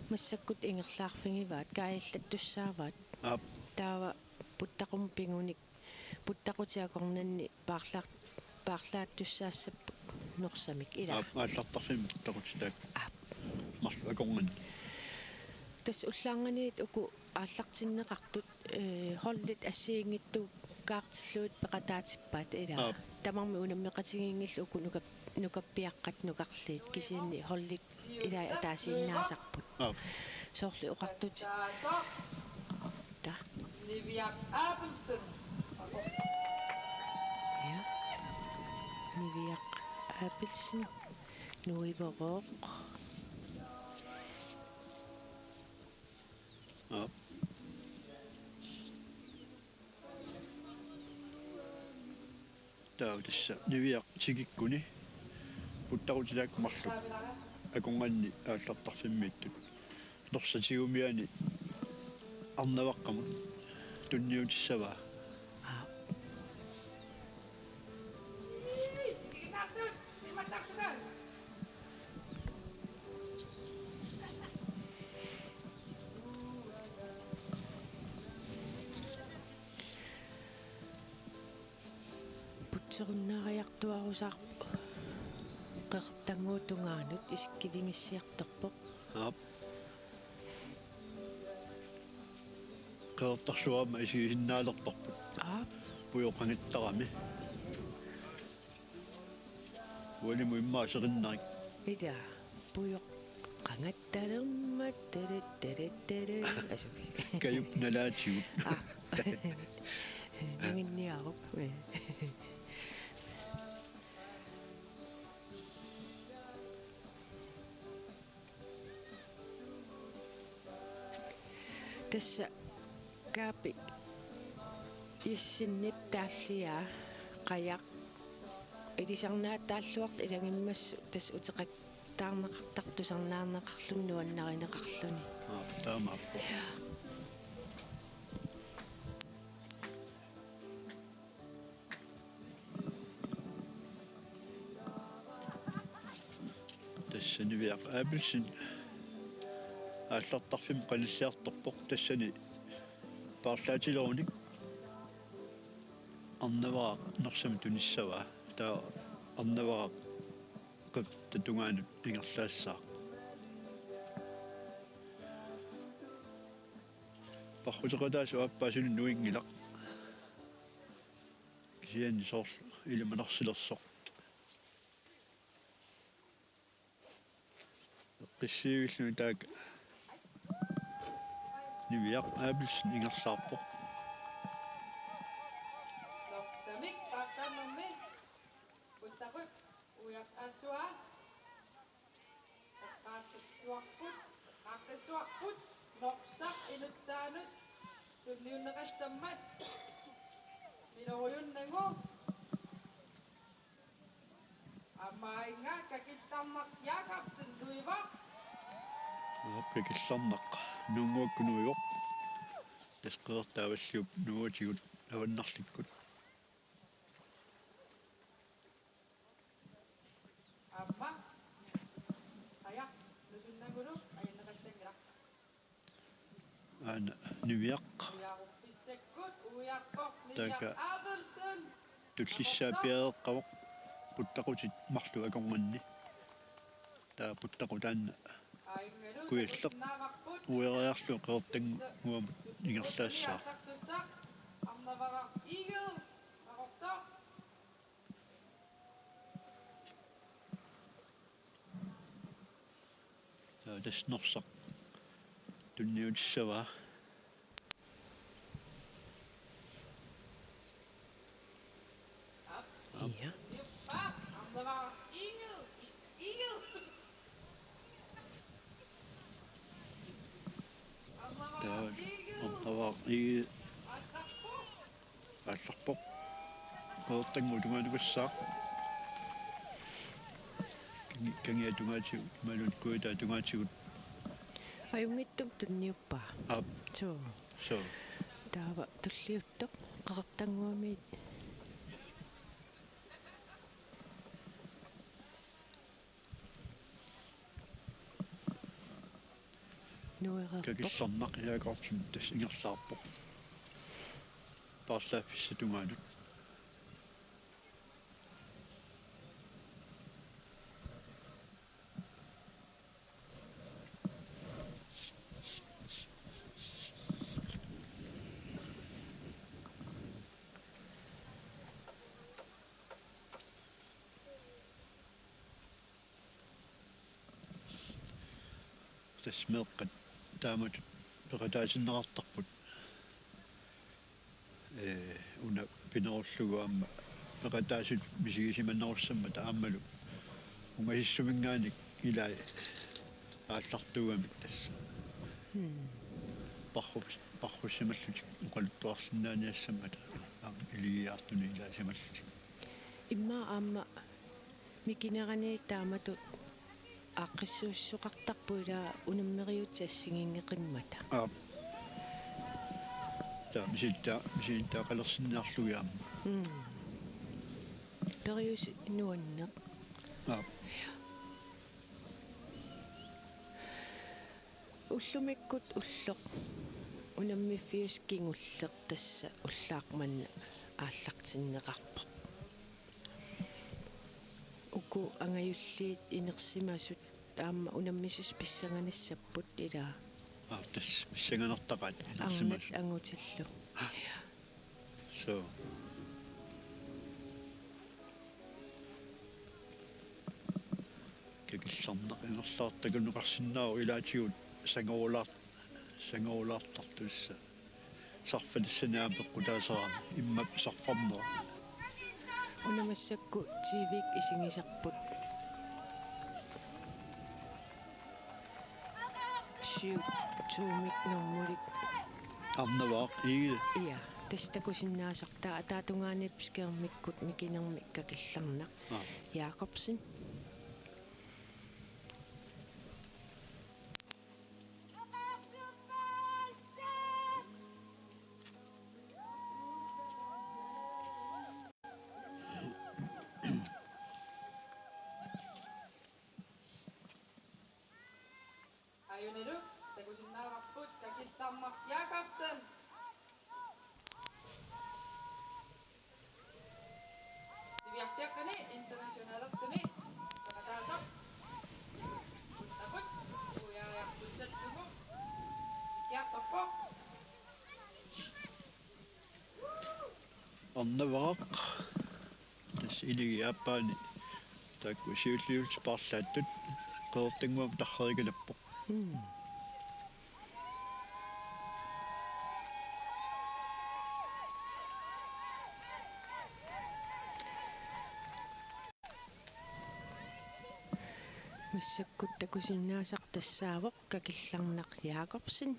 массаккут ингерлаарфигиваат кааллат туссааваат ап таава путтақум пингуник путтақутиакорнанни paarlaat tussaassappu норсамик ила ааллартарфим тақутитаак ап марлу акорнан тас уллаанганиит уку ааллартиннеқартут холлит ассиингитту kaartilluut peqataatippaat ila tamarmi unammeqatigingillu uku nukappiaqqat nukarliit kisiinni hollik ila ataasiinnaasarput soorli uqartut ta Niviaq Abelsen ja Niviaq Abelsen nuivorooq таутисса нивиақ сигиккуни путтарутилаак марлу аконганни ааллартарфиммииттут норсатигумиани арнаваққамут тунниутиссаваа isiginnaartut lippattaaqquta putserunnaariartuarusarpu qertanguutungaanut iskkivingissiartorpoq qeertarsuama isigihinnaalertorput puyoqangittaqami уалиму иммаасериннарик ida puyoq qangattalermat tarattarаттара асуки каюп налаатигут нангинниаруп тасса каапи иссиннип тааллиа қаяқ илисарнаа тааллуарт илангиммассу тас утеқат таарнеқартарту сарнаарнеқарлунну аннаринеқарлуни таамааппо тассанивиақ аапилсин ааллартарфим қалиллиарторпоқ тассани паарлаатилеруник арнаваа норсам туниссава таа арнаваа қэп татунгаанут ингерлаассаа пархутеқатаасу аппаасуни нуингилақ кисиани соорлу илиманарсилерсоқ qissivilluni taak niviaq aapilsin ingerlaarpoq Noksamik takanummi uttaqut uyaq asua qaaqissuarput noqsaq inuttaanut tunniunneqassammat minoruyunnangu аммаинга какиттарнақ яакарсин туивақ аппикилларнақ нунгуаккунуйоқ тасқертааваллуп нуутигут аваннарликкут амма ая нусуннагулу аяннеқассангилақ аана нивиақ уяарупписсаккут уяарпоқ Така. нивиақ аабелсен туllissaapiaeqqavoq puttaqutit marlu akormanni taa puttaqutaanna kuilleq ueriarlu qeertanguamut ingerlaassaa арнавара игэл арорто taa tasnorsaq tunniutissavaa ja арнавара игэл игэл taa арнавара игэл ornavaa ii аттарпо алларпоq qeertangutungaanukassaaq kangiatungaatigu malun kuitaatungaatigut аюнгиттум тунниуппаа aap соо so таава туллиуттоқ қақартангуамиит нуерерпоқ kakillarnaq iaakorpun tas ingerlaarpoq paarsaaffissatungaalut tasmeeqqat taamat peqataasinnaqartarput una pinerulluguamma peqataasut misigisimannarussamma taammalu ungasissumingaanik ilai aallartugamik tassa parrussimallutik uqaluttuarsinnaaniassammat iligiaartuni ilaasimallutik имма аама микинерани тааматут аққиссууссоқартарпуила унаммериутсассигингеқиммата та мисилтаа қалерсиннаарлугиаама периус нуаннеқ уллумиккут уллоқ унаммиффиус кингуллеқ тасса уллаақманна ааллартиннеқарпоқ уку ангаюллиит инерсимасут таама унаммисус писсаганассаппут илаа тас миссаганартақат арнат ангутиллу so кекилларнақ инерлаартакунуқарсинаау илаатигут сангоолаартартусса сарфалиссанаапеққутаасарами иммап сарфарнера унамассакку тивик исигисарпут шиу туумик нормулик арнаваақ иил Ia, тастакусиннаасартаа таатунгаанипскеэрмиккут микинерми какилларнақ Jakobsen. Ajunelu, takusinnaararput kakillarmaq Jakobsen. Tiviarsiaqqani internationalertuni taqataasaq. Taput uyaariartussallugu kiartorpo. арнаваақ тас илигиаппаани таакку сиуллиултипарлааттут qeertinguam tarrerigalappo Массаккут такусиннаасақ тассаавоқ какилларнақ Jakobsen.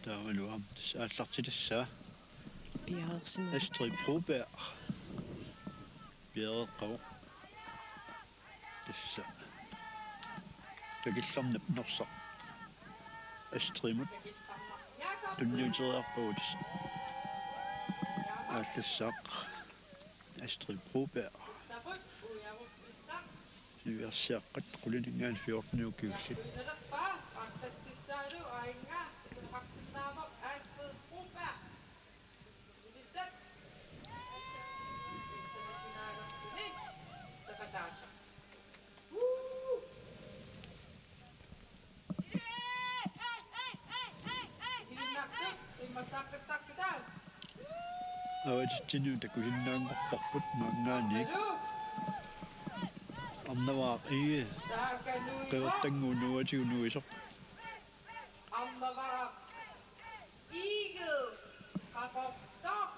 таамалуам тас ааллартилассаа Пиарерсима. Astrid Broberg беэққав тасса такилларнап норса Astridмут Kakillarmaq Jakobsen. тунниутериарпагут ааллассаақ Astrid Broberg Taput uyaruppissaq. сиверсиаққат qulинингаан 14 киуллит Uyaruppaa артатсissaalu аингаа тунақарсиннаамақ Astrid Broberg. Илиссат. Internationalertuni taqataasaq. Siginnartu immassaaqqittaqqitaa. аватитсину такусиннаангорпарпут маангаани Алу арнаваақ ии таакалуима qeertanguunuatiunuisor амнавара Eagle qaqortoq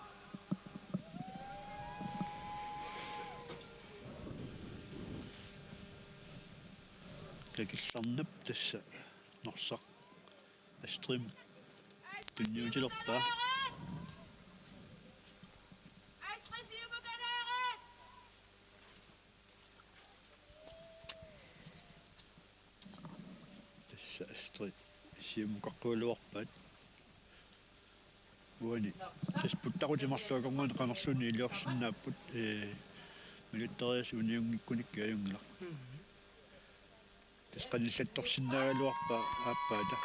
такилларнап тасса норсақ Astrid тунниутилерпаа тасса Astrid сиумуқаққуулуарпаат уани тас путтақутимарлуакормуун қамерлуни илиорсиннааппут милитариас униунгиккуник киаюнгила тас қаниллатторсиннаагалуарпаа ааппаата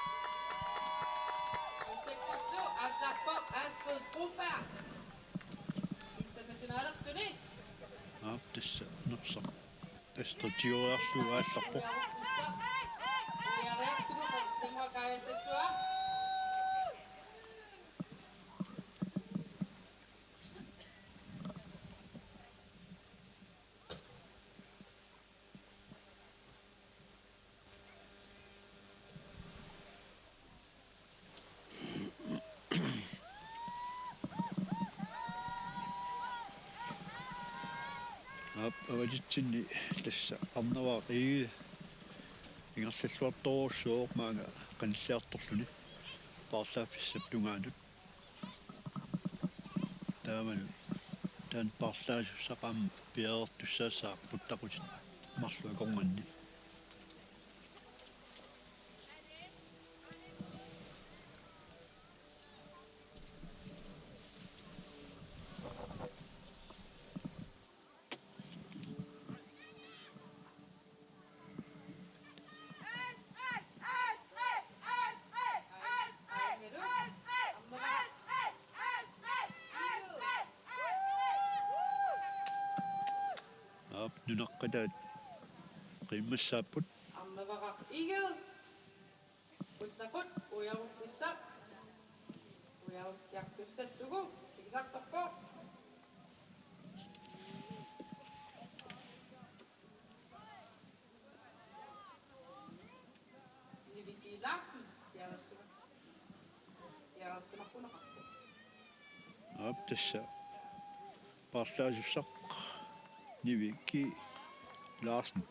sektortu allappo Astrid Broberg internationalertuni аап тасса нерсақ Astrid тиуриарлуу аалларпо uyareartugu qortinguakaayaltassua аап авалитсинни тасса арнаваақ ии ингерллуарторуссуоқ маага каниллиарторлуни парлааффиссап тунгаанут тааману таан парлаасуссақаам пиаертуссаассаа путтақутит марлуакорнганни аап нунаққатаат қиммассааппут амнавара Eagle уттақут уяруppissaq уярукkiartussallugu sigisartorpo Liviki Larsen яарсимарпунақарпу аап тасса парлаасуссақ нивикки Larsen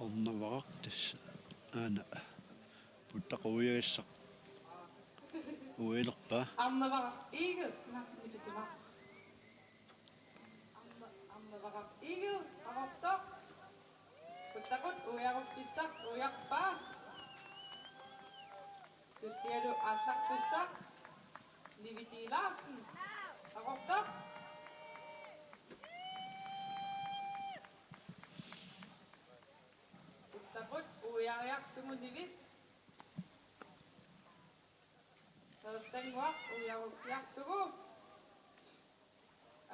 орнаварaq тасса аана путтақуйагиссақ уилерпа Amnavara Egel. Nakni bituma. Amnavara Egel. Arapta. Putakot uyarupissak uyakpa. Tuttielu asaktussak. Liviti Larsen. Arapta. Putakot uyariak tumunivit. Tengok uyarupiak tugu.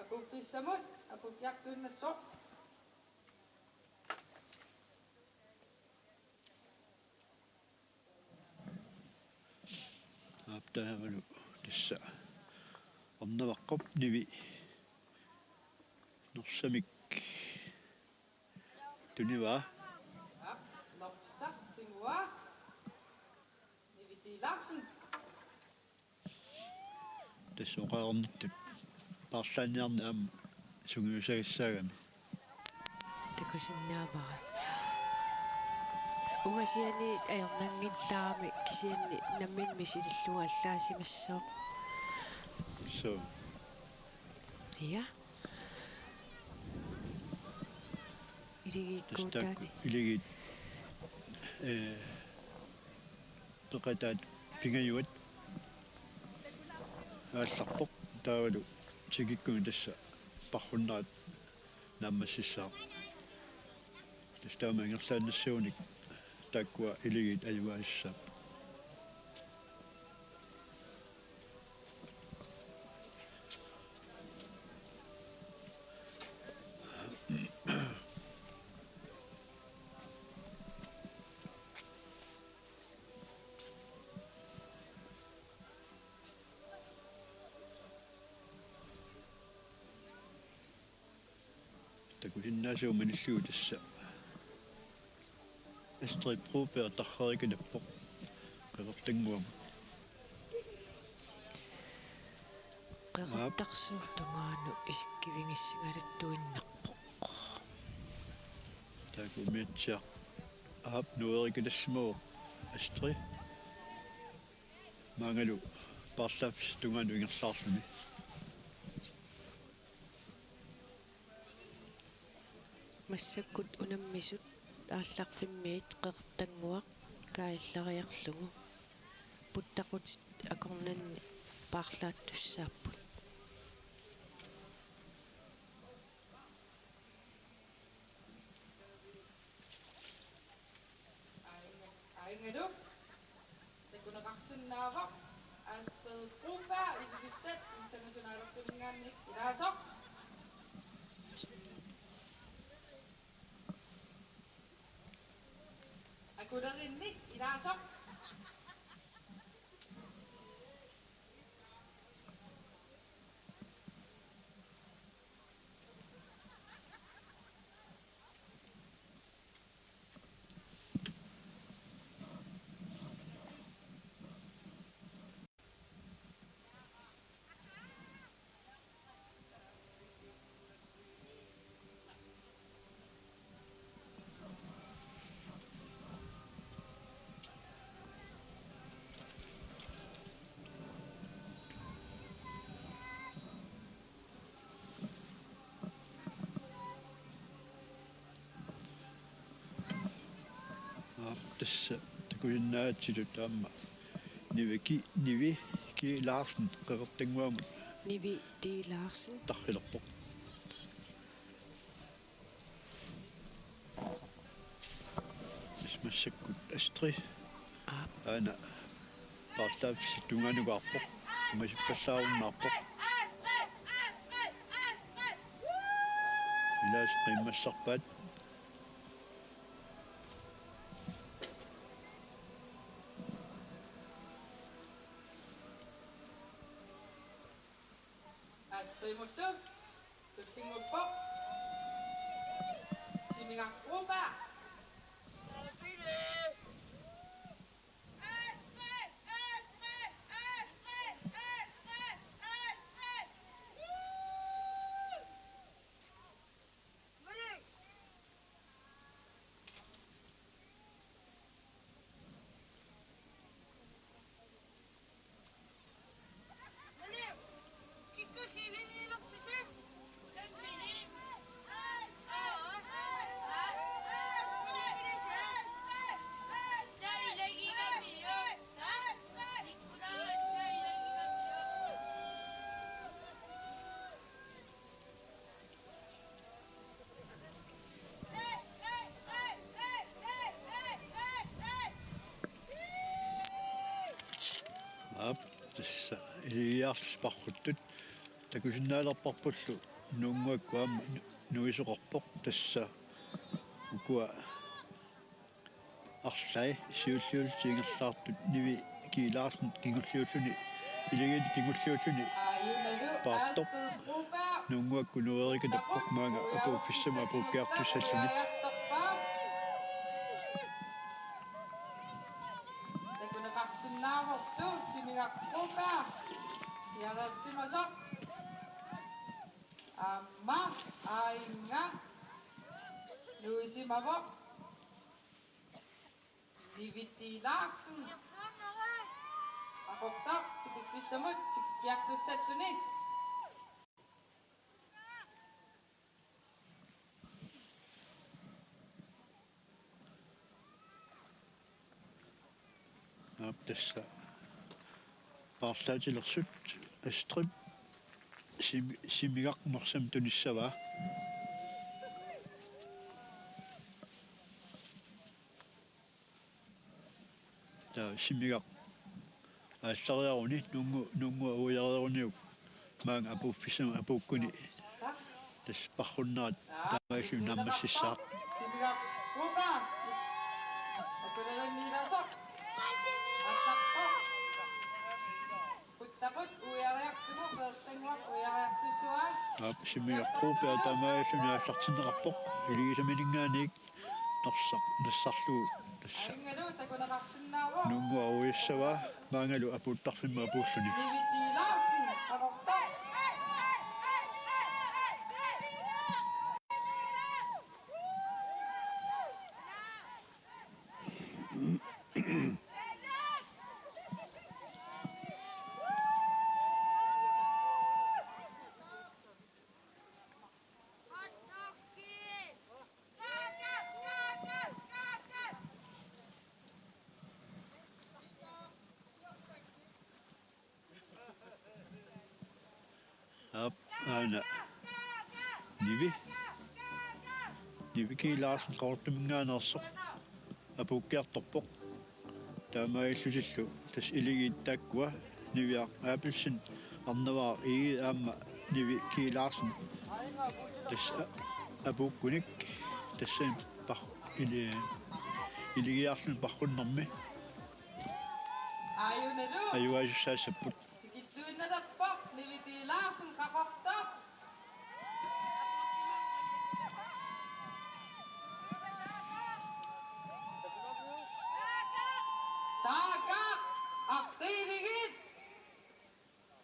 Aku pisamut. Aku piak tu nasok. аптаавалу тасса орнаваққоп ниви норсамик тунива Lopsak tingwa. Liviti Larsen. тассоқарниттут парлааниарни аама сунгиусагиссаагами такусиннаавара угасиани аернангиттаарами кисианни намминми силиллуга аллаасимассоо so я илигиккуутаани илигит тоқатаат пингаюат аалларпоқ таавалу тигиккуми тасса пархуннаат наммассисаа тастаамангерлаанассууник таккуа илигит аюаиссаа такуиннаасууманиллуу тасса эстрит пропер тархариканаппоқ қевертангуама qeqartarsuurtungaaну исиккивингиссигалаттуиннарпоq такумиатсиа аап нуерикалассимоо эстри мангалу парлаапс тунгаану ингерлаарлуни массаккут унаммисут аалларфиммиит qeqertanguaq каиллариарлугу путтақутит акорнанни paarlaattussaapпут Aingadu. Takunaqarsinnaava. Aspel Grupa Idigisset Internationale Kuningannik Irasok. Akudarinnik Irasok. тасса такуиннаатсилу таама nivi ki Larsen qeqertanguamu Nivi T. Larsen tarrilerpoq ismassakkut astri ana parlaapsi tunganugaarpoq masippallaarunnaarpoq ilaas qimmassarpaat Asprimuttu. Tuttinguppo. Simingak Grupa. тасса илиаарлуспарпуттут такусиннаалерпарпуллу нуунгуаккуама нуисоқарпоқ тасса укуа арлай сиуллуул сингерлаартут ниви килаарсн кингуллиуллуни илигит кингуллиуллуни партоқ нуунгуакку нуерикатаппоқ маага апууффиссама апууккиартуссаллуни такунеқарсиннааворту симигаққупа ярерсимасоқ амма аинга нуисимаво Nivitilaarsen. Ақортар тикиффиссамут тиккиартуссаллуни. Тасса парлаатилерсут астрип симигақмарсам туниссава симигақ ааллариаруни нунгу уяреруниук маанга апууффисама апууккуни тас парруннаат таамааллу наммассисаақ симигақ купа акулерниласоқ аттаққо путтақут уяреартумо пертангуақ уяреартуссуаа симигақ купа таамааллу нааллартинеқарпоқ илигисаминингаанник нассарлуу тасса аингалу такунеқарсиннаавоо нунгу ауиссава маангалу апууттарфимма апууллуни Nivitilaarsen. Ақортар ana nivi kiilaarsn qortumingaanersoq apuukkiartorpoq taamaillusillu tas iligiittaakkua niviaq aapilsin arnavaa igi aamma nivi kiilaarsn tas apuukkunik tassan par iligiarlun parrunnermi Ayunalu. ajuasusaasapput Sikittuinnerappoq Nivitilaarsen qaqortar. Saaka aqtiiligit.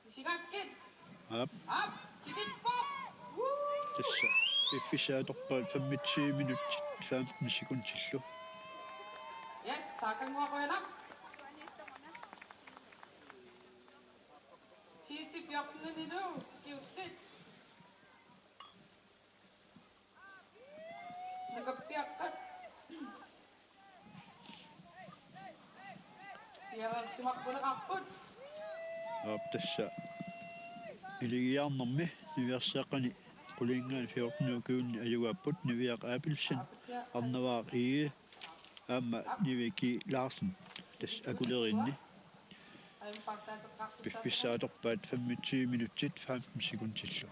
Isigakkit. aap Ap sikitpoq. tassa iffisaatoqpaat 5 minutit 15 sekuntillu Yes, saakanguaqoyanaq. Tiiti piornunilu kiuttit. Nakappiaqqat. Piaversimaqqunaqarput. aap tassa iligiarnermi niviarsaaqani qulingaan 14 kuunni ajugapput niviaq aapilsan arnavaaq igi aamma niviki laarsen tas akulerinni piffisaatoqpaat 25 minutit 15 sekuntillu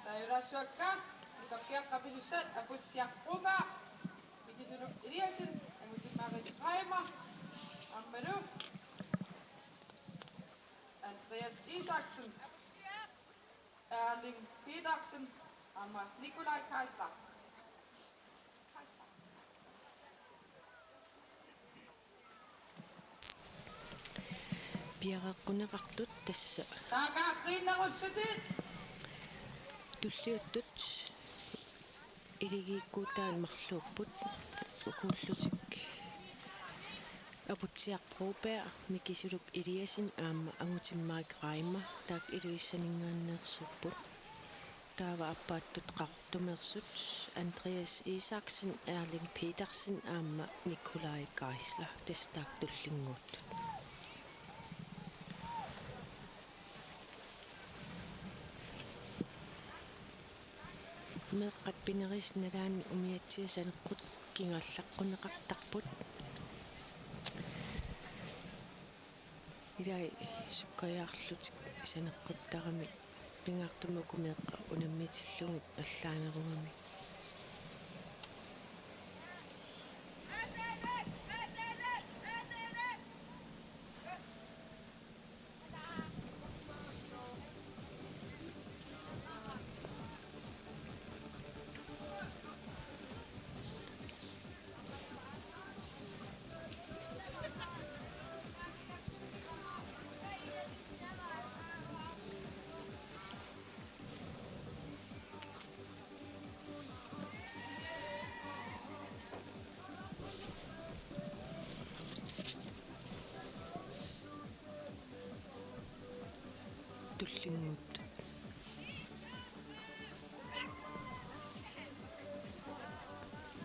Tayurasuakka. Nakappiaqqapisussat aputsiaqqupa. Mikisunuk iliasin. Angutimmaarit qaima. Ammalu. Andreas Isaksen. Erling Petersen. Amma Nikolaj Keisler. Piaqaqquneqartut tassa Saakaaqqiinneruttutit. tulliuttut iligiikkuutaan marluupput ukuullutik aputsiarpruupea mikisuluk iliasin aamma angutimmaak raima taak iluissaningaanneersupput taava appaattut qartumersut Andreas Isaksen Erling Petersen aamma Nikolaj Keisler testaak tullinguut meeqqat pineris nalaanni umiatsiasaneqqut кингаллаққунеқартарпут илай суккаяарлутик санеққуттарами пингаартумукумеэққа унаммитиллугит аллаанеругами туллингут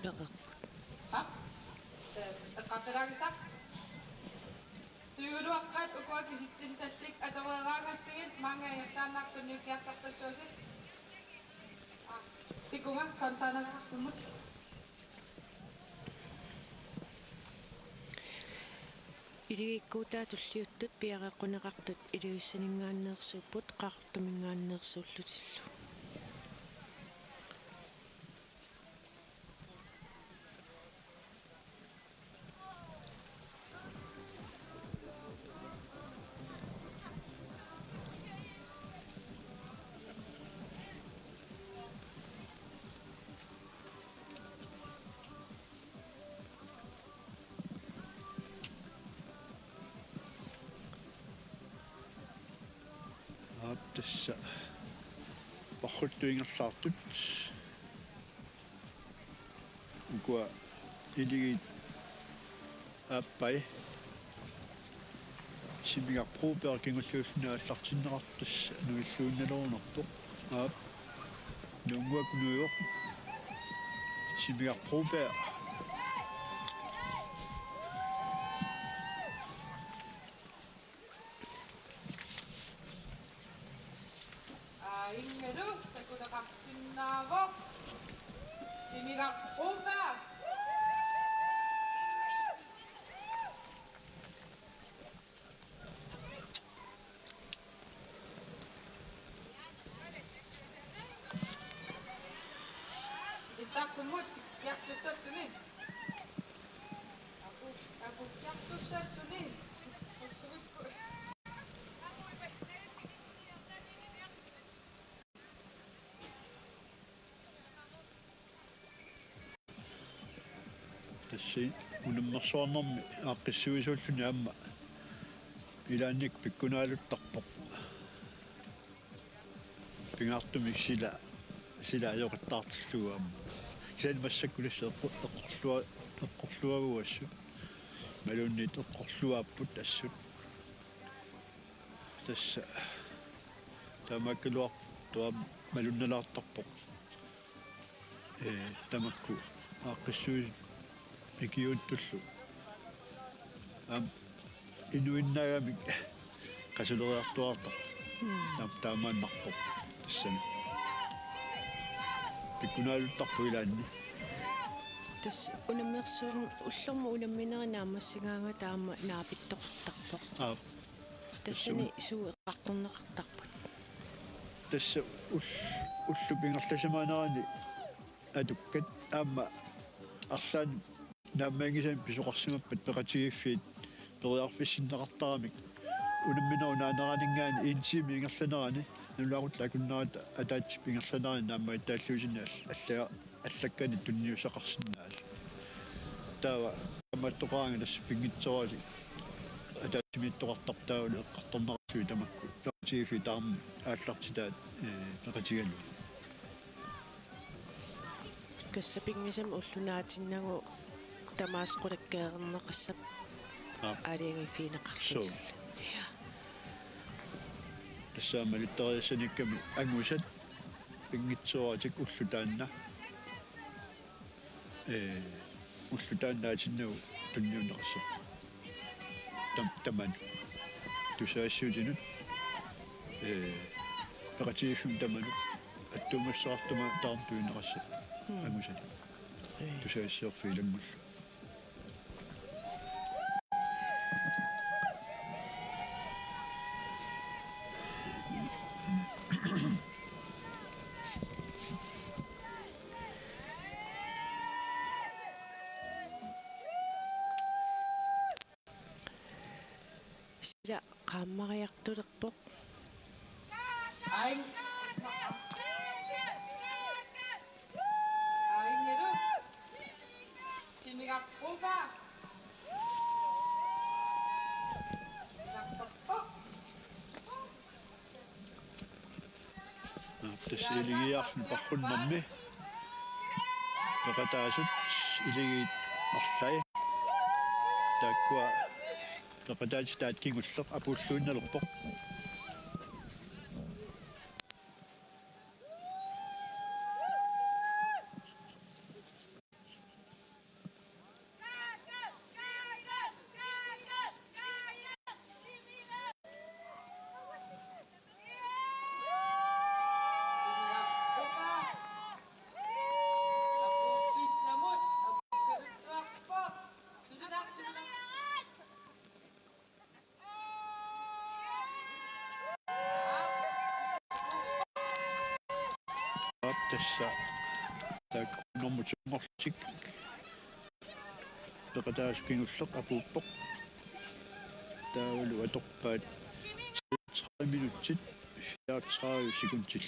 беқарпут эққақилаагисақ туйулуаққат укуакиситсиситаллик аторераагассигит маангаиаллааннаартунниукиартартассуасик пикунга консанагаартуммут илигиккуутаа туллиуттут пиареққунеқартут илуиссанингааннеерсууппут қаартумингааннеерсууллутиллу Tässä pahoittuingallaartut ukua iligi appai simigarpruuper kingulluusnaallartinnerartus nuilluunnaluunerpoq aap nuunguakunuuoq simigarpruuper ingelu takunaqarsinnaavoq simigarpruupa ittaqqummut piartussattuni apu piartussattuni tassi unammersuarnermi aaqqissuisuulluni amma ilaannik pikkunaaluttarpoq pingaartumik sila ajoqattaartillugu amma isen massakkulissa eqqorluaguassu malunnit eqqorluaapput assut tassa tamakkaluar tuam malunnalaartarpoq tamakku aaqqissuus ikiuttullu am inuinnagamik qasuleriartuartaq taamaannarpoq tassani pikkunaaluttarpu ilaanni тас унаммерсуун уллэрму унамминеринаа массигаанга таама наапиттоқартарпоқ аа тассани суу эққарторнеқартарпут тасса уллу пингерласамаанаани атуккат аама арлаан нааммангисан писоқарсимаппат пеқатигиффиит периарфиссиннеқартарамик унамминеру наанеранингаани иинсими ингерланерани нулаагутла акуннерат атаатси пингерланерани наамма тааллуусинна аллаккани тунниусақарсинаас таава аматтоқаанга тасса пингитсерали атаатсимиттоқартартааули эққарторнерсуи тамакку пеқатигиффи таам ааллартитаат пеқатигалу тасса пингисам уллунаатиннагу тамаасқулаккеернеқассап алиагиффинеқарлу тассаамалиттериассаникками ангусат пингитсуаратик уллутаанна уллутааннаатиннагу тунниунеқассап таман тусаассуутинут пеқатигиффим таману аттумассаартума таартуинеқассап ангусат тусаассиорфииламмул сила qaamмариартулерпоq Ай. Айнеру. Симигаппупа. Симигаппупа. тассиилигиарсун парруннэрми пекатаасут илигиит арлай тааккуа пекатаати таат кигуллеқ апууллуинналерпоқ тасса таак нормутимморлутик пекатаас кигуллеқ апууппоқ таавалу аторпаат 30 минутсит 34 секундтил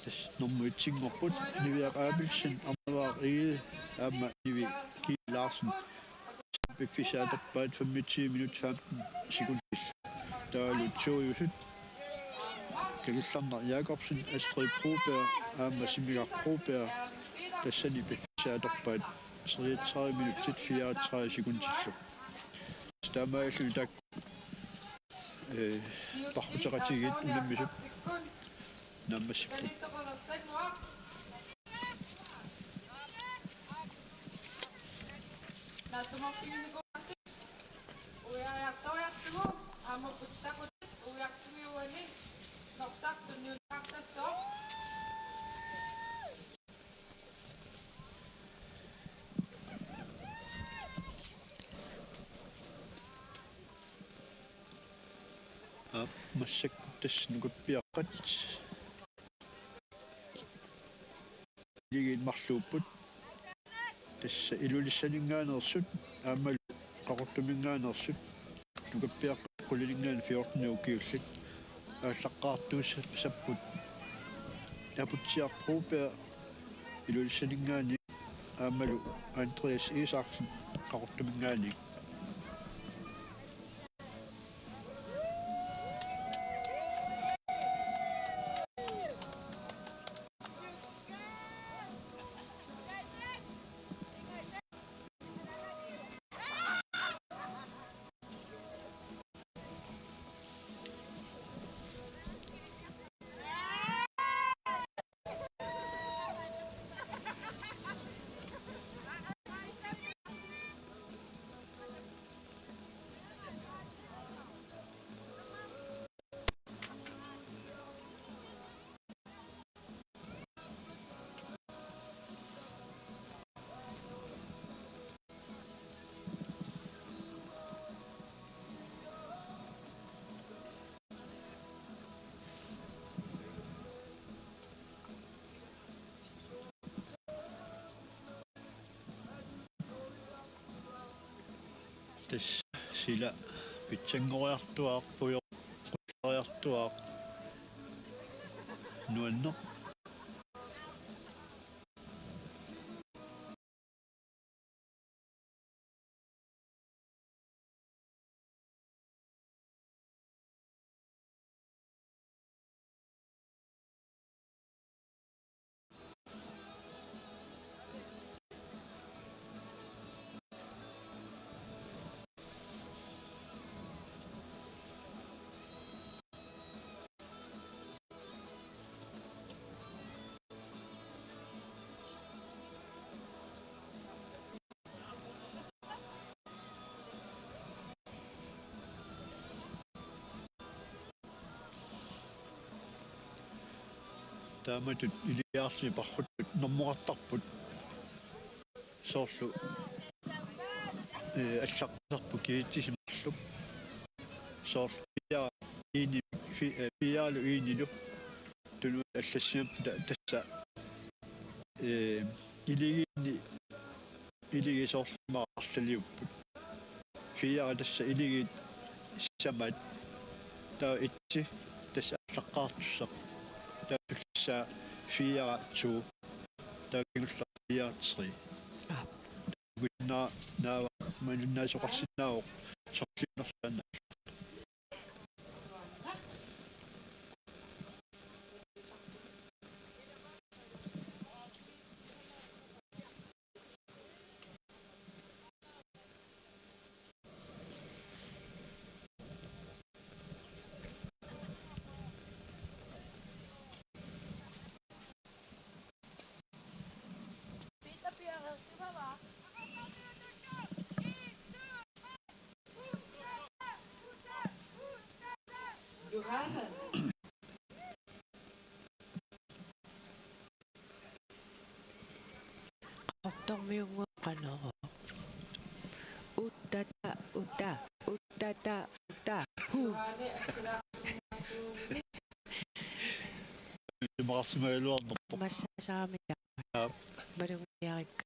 тас нормутингорпут нивиақаапилсан амаваа иги аама ниви килаарсен бифисаатерпаат 25 минут 15 секундтил таавалу тсуйусут кагилларнар Якобсен Astrid Broberg аама симигарпробер тассани бифисаатерпаат 33 минутсит 34 секундтиллу стамааллу так парпутеқатигит унаммисут наммассиппу массак тас нукуппиаққат лигит марлууппут тасса илулиссанингаанерсут аамал қақортумингаанерсут нукуппиаққат қулилингаан 14 укиуллит ааллаққаартуусса саппут апутсиарпруупеа илулиссанингаани аамалу Андреас Исаксен қақортумингаани тас сила питсангориартуаақ пуйориартуаақ нуаннеқ тааматут илиаарли паррут нормоқартарпут соорлу аллаққисарпу киитсисимарлу соорлу иини пиаалу иинилу туну аллассиампта тасса илиги соорлумаа арлалиуппут фиара тасса илиги самат таа итси тасса аллаққаартуссақ таа фиара ту таа кигулла фиара 3 гунна наа манна соқарсиннао соқлиннерлаана Ottomiunga qanoro uttata hu марсимаалуарнерпо массасаамита балугиарик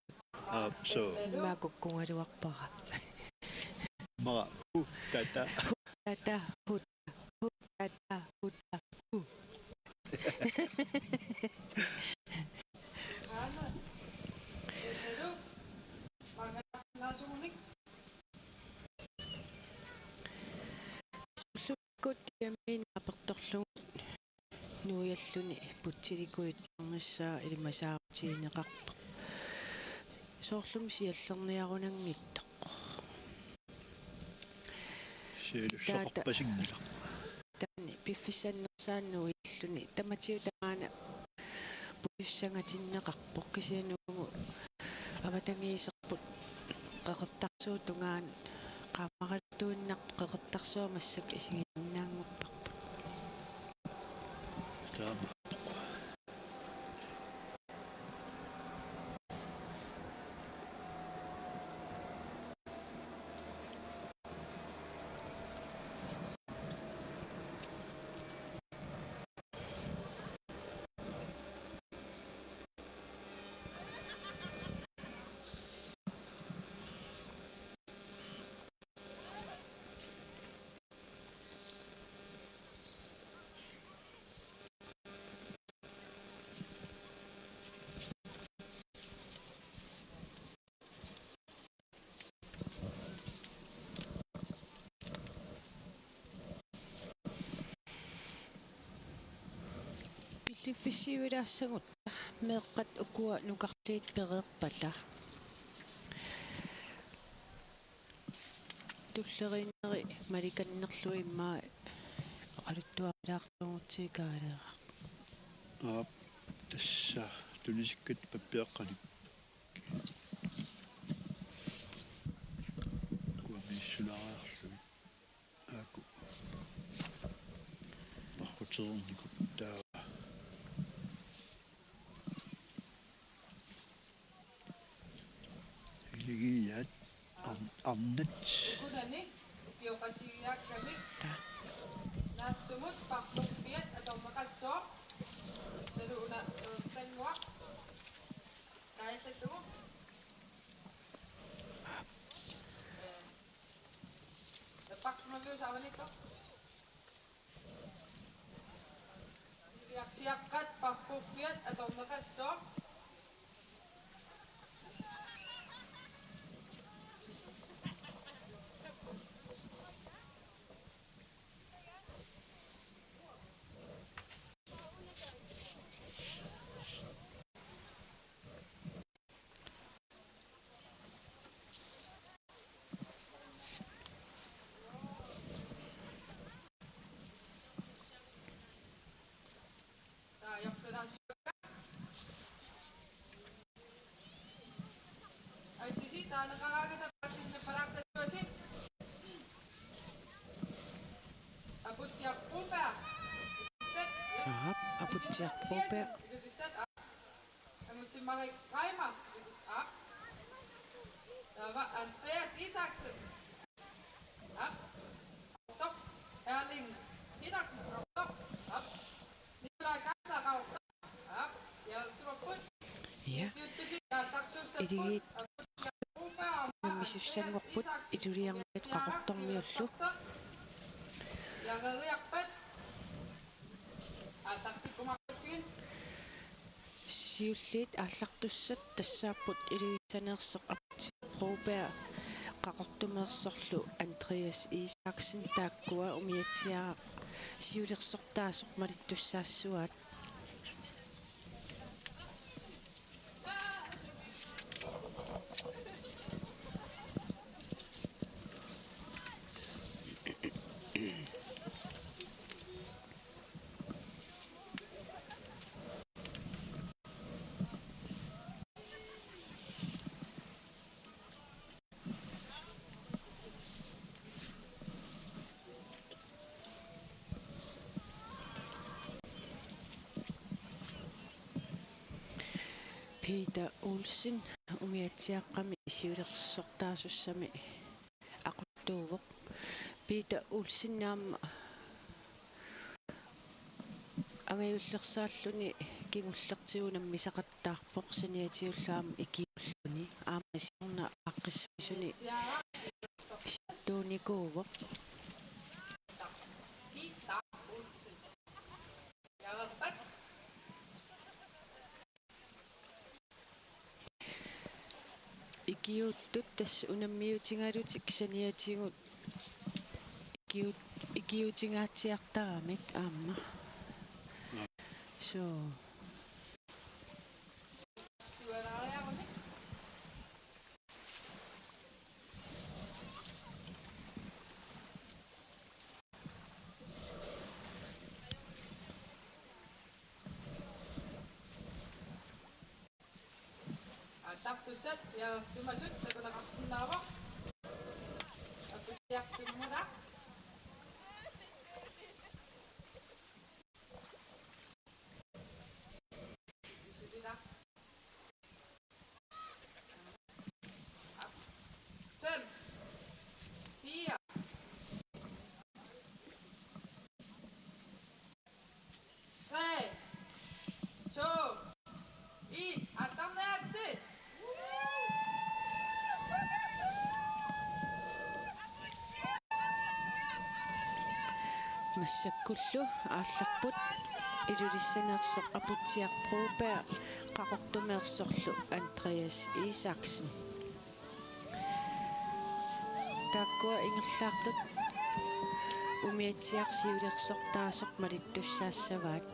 so маакуккунгалуарпара мара тата hu Kutiamin apertorlugut nuialluni putsilikuyittarnissaa ilimasaautiineqarpa soorlum siallerniarunanngittoq сиалуссақарпасигнила taani piffissannersaannu illuni tamatiu tamaana puissangatinnеқарпоқ кисианугу аватангиисерпут qeqertarsuutungaan qaamaqaltuunneq qeqertarsuamassак isигиннаангуппарпут таама pilliffissiuilaassagут meeqqat ukua nukarliit pereerpalla tulleriinneri malikannerlui immaa qaluttuarilaartuungutiikaaleera тасса тунисиккат паппиаққалик куамиссулаариарлуги ааку пархутерникут таа илигият арнат Kudani, kiuqatigiaakkamik naattumut parlorpiat atornaqassuaq saluuna tanguaq taitatugu tapaqsimaviusaavanitto iaksiaqqat parlorpiat atornaqassuaq aputiarpuupe Marie Reimer ist ab. Da war Andreas Isaksen. Ab. Doch. Erling Petersen. Doch. Ab. Nikolai Gassler. Ab. Ja, super gut. Ja. Idi мисуссангорпут итулиармит qaqortormiullu Ярриарпат атартиккумарпатсигин сиуллиит ааллартуссат тассааппут илуисанеерсеқ апти пробер qaqortumeersorlu Andreas Isaksen taakkua umiatsiaa сиулерсортаасоқ малиттуссаассуаат Peter Olsen umiatsiaqqami siulersortaasussami aquttuuvoq Peter Olsen naamma angayullersaalluni kingullertigunammi saqattaarpoq saniatiullaama ikiulluni aamasiorna aqqissuisuni tuunikuuvoq ikiuttut tass unammiutingalutik saniatigut ikiutingaatsiartaramik aamma so атартуссат ярсимасут такунақарсинаава атутиартуммуна массаккуллу аалларпут илулиссанеерсоқ апутсиарпруупаа qaqortumeersorlu Andreas Isaksen тааkkуа ингерлаартут умиатсиарсиулерсортаасоқ малиттуссаассаваат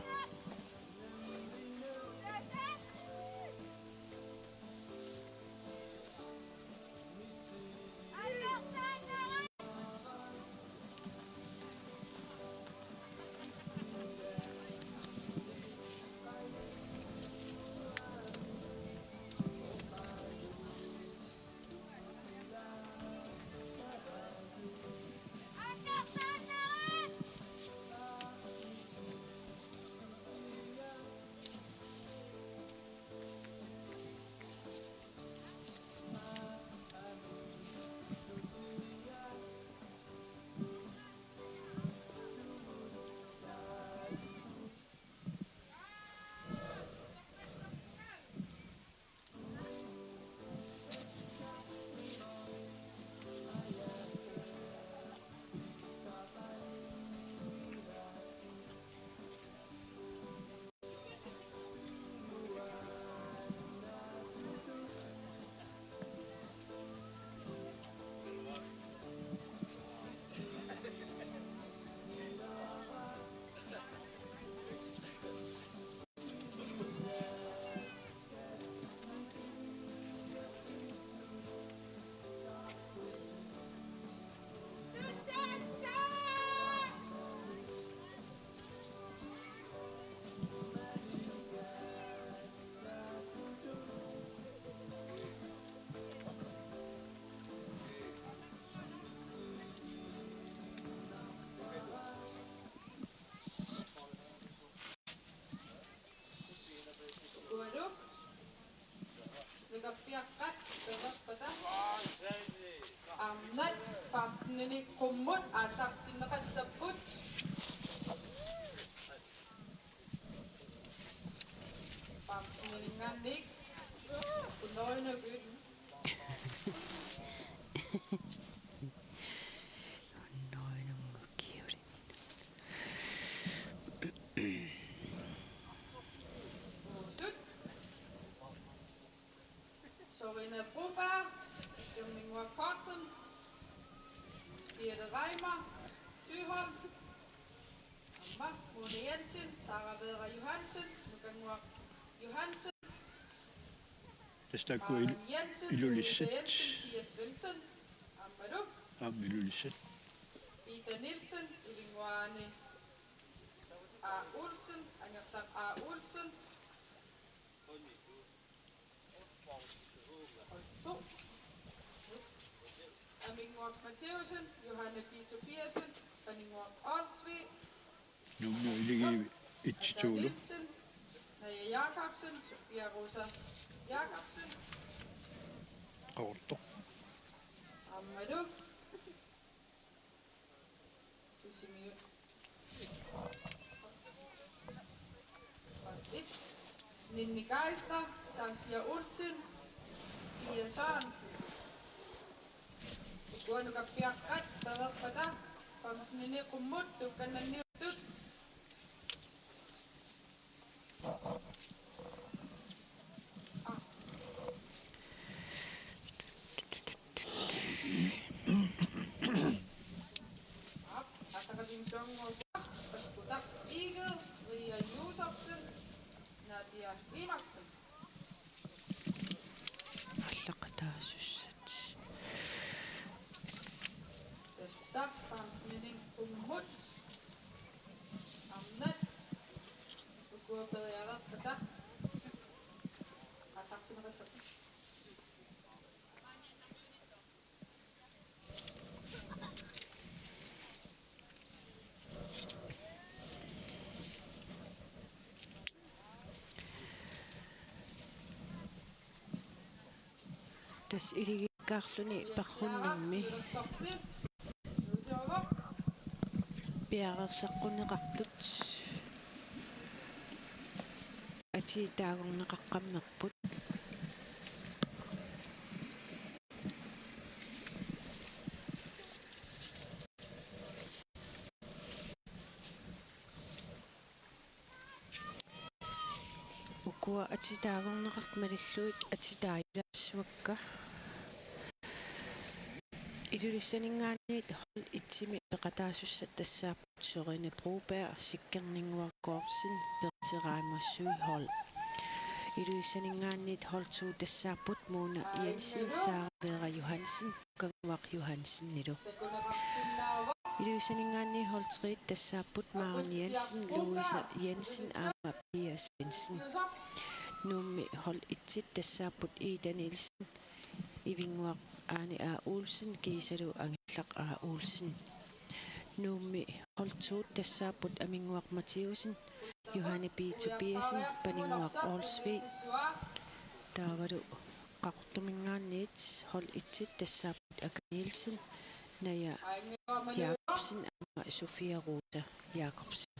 nakasabot. Pagnilinganig. Punoy na good. Noin on kiuri. Pusut. Sorine Proba. Sikkelmingwa Kortsen. Birte Reimer. Syholm. Amma. Mone Jensen. Sara Vedra Johansen. Mugangwa Johansen. Tästä kun Maren Jensen. Louise ilulliset. Jensen. Pia Svensson. Ampadu. Ilulliset. Ida Nielsen. Ivingwani. A. Olsen. Angertak A. Olsen. To. Amingwak Matheusen. Johanne P. Tobiasen. Panningwak Olsvig. Nummer iligi Ada itsituulu. Nielsen. Naja Jakobsen. Sofia Rosa Jakobsen. Kaurto. Amadou. Susimi. It. Ninni Geisler. Saskia Olsen. Pia Sørensen. Kuano ka piakat. Tawag pa ta. Pamnini kumot. Tukan na niyutut. Atakalimsong Putak Eagle, Ria Josefsen, Nadia Enoksen. Allaqataasusat. Tässä pamninin kumut. Amnet. Kukua peliarat kata. Ataksin kasat. Tas iligikkaarluni parrunnammi piarersaqquneqartut atiitaagorneqaqqammerput ukua atitaagorneqart malilluit atitaayulaassuakka ilulissaningaanniit hol itsimi peqataasussat tassaaput Sorine Broberg sikkerninguarkoorsin Berteraimmersui hol ilulissaningaanniit holtuu tassaaput Mona Jensen Sara Vedra Johansen Kangwaq Johansen nilu ilulissaningaanni hol 3 tassaaput Maren Jensen Louise Jensen Amma Pia Svensson nummi hol 1 tassaaput Ida Nielsen Ivingwaq Arne A. Olsen, Gisalu Angellaq A. Olsen. Nummi holtuut tassaaput Amingwaq Matheusen, Johanne B. Tobiasen, Panningwaq Olsvig. Taavalu qaqortumingaanniit hol itsit tassaaput Akka Nielsen, Naja Jakobsen, Amma Sofia Rosa Jakobsen.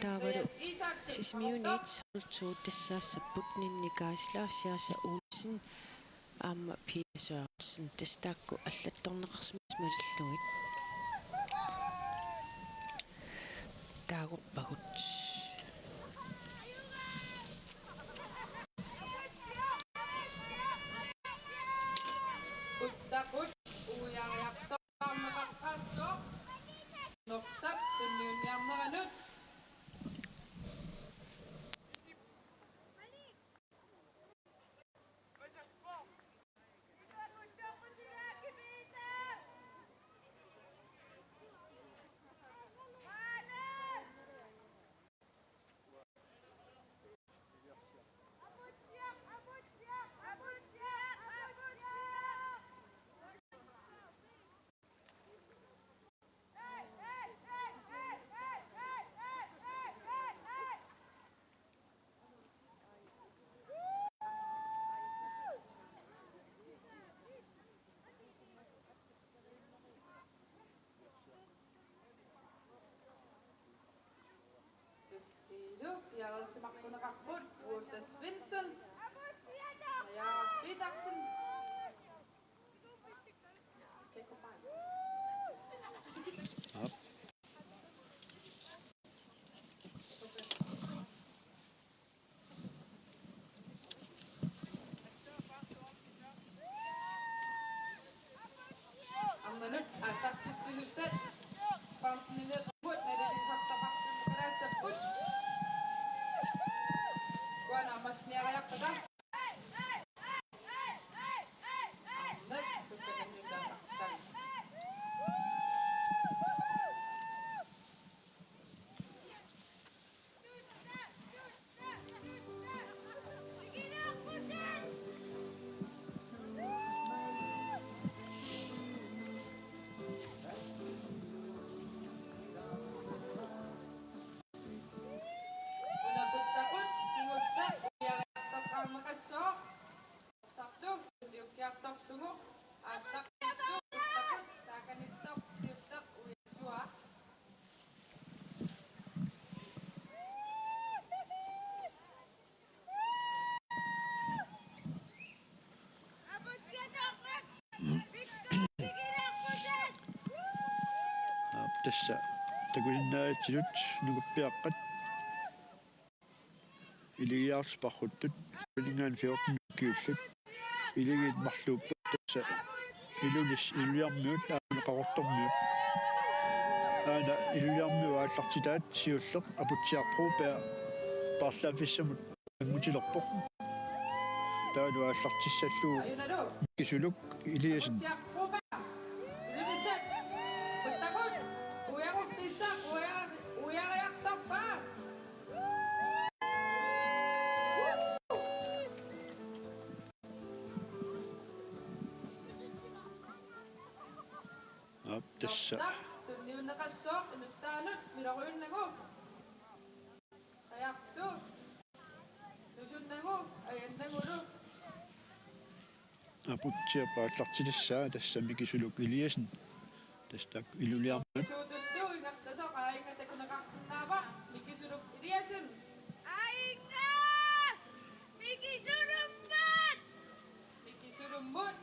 Taavalu sismiuniit holtuut tassaassaput Ninni Geisler, Siasa Olsen, Amma Pia Sørensen tastaakku аллатторнеқарсимас малиллугит таагорпагут Uttaqut uujariartorparmeqarqasso noqsap tunniunniarneranut piaral simakko nakakbod, Roses Vincent, kaya Peterson. Check ko pa. Up. Ang manut, atak sit pump nila put, meron sa tapak nila sa put. Kuha na, mas niya kaya pa ka. Tässä takusinnaatilut nukuppiaqqat iligiarsparruttut ilingaan 14 kiullut iligit marluuppat tässä iluliarmiut aaqortormiut aana iluliarmiu aallartitaat siulleq aputsiarpru paarlaafissamut angutilerpoq taalu aallartissalluu kisuluk iliasin tässä tunniun nakassok inuttanut mirakoyun nagu ayaktu nusun nagu ayan nagu lu aputsia tässä mikisuluk iliasin tästä iluliarmiut sututtu ingattasok aingat ako nakaksinaba mikisuluk iliasin ainga mikisurumbut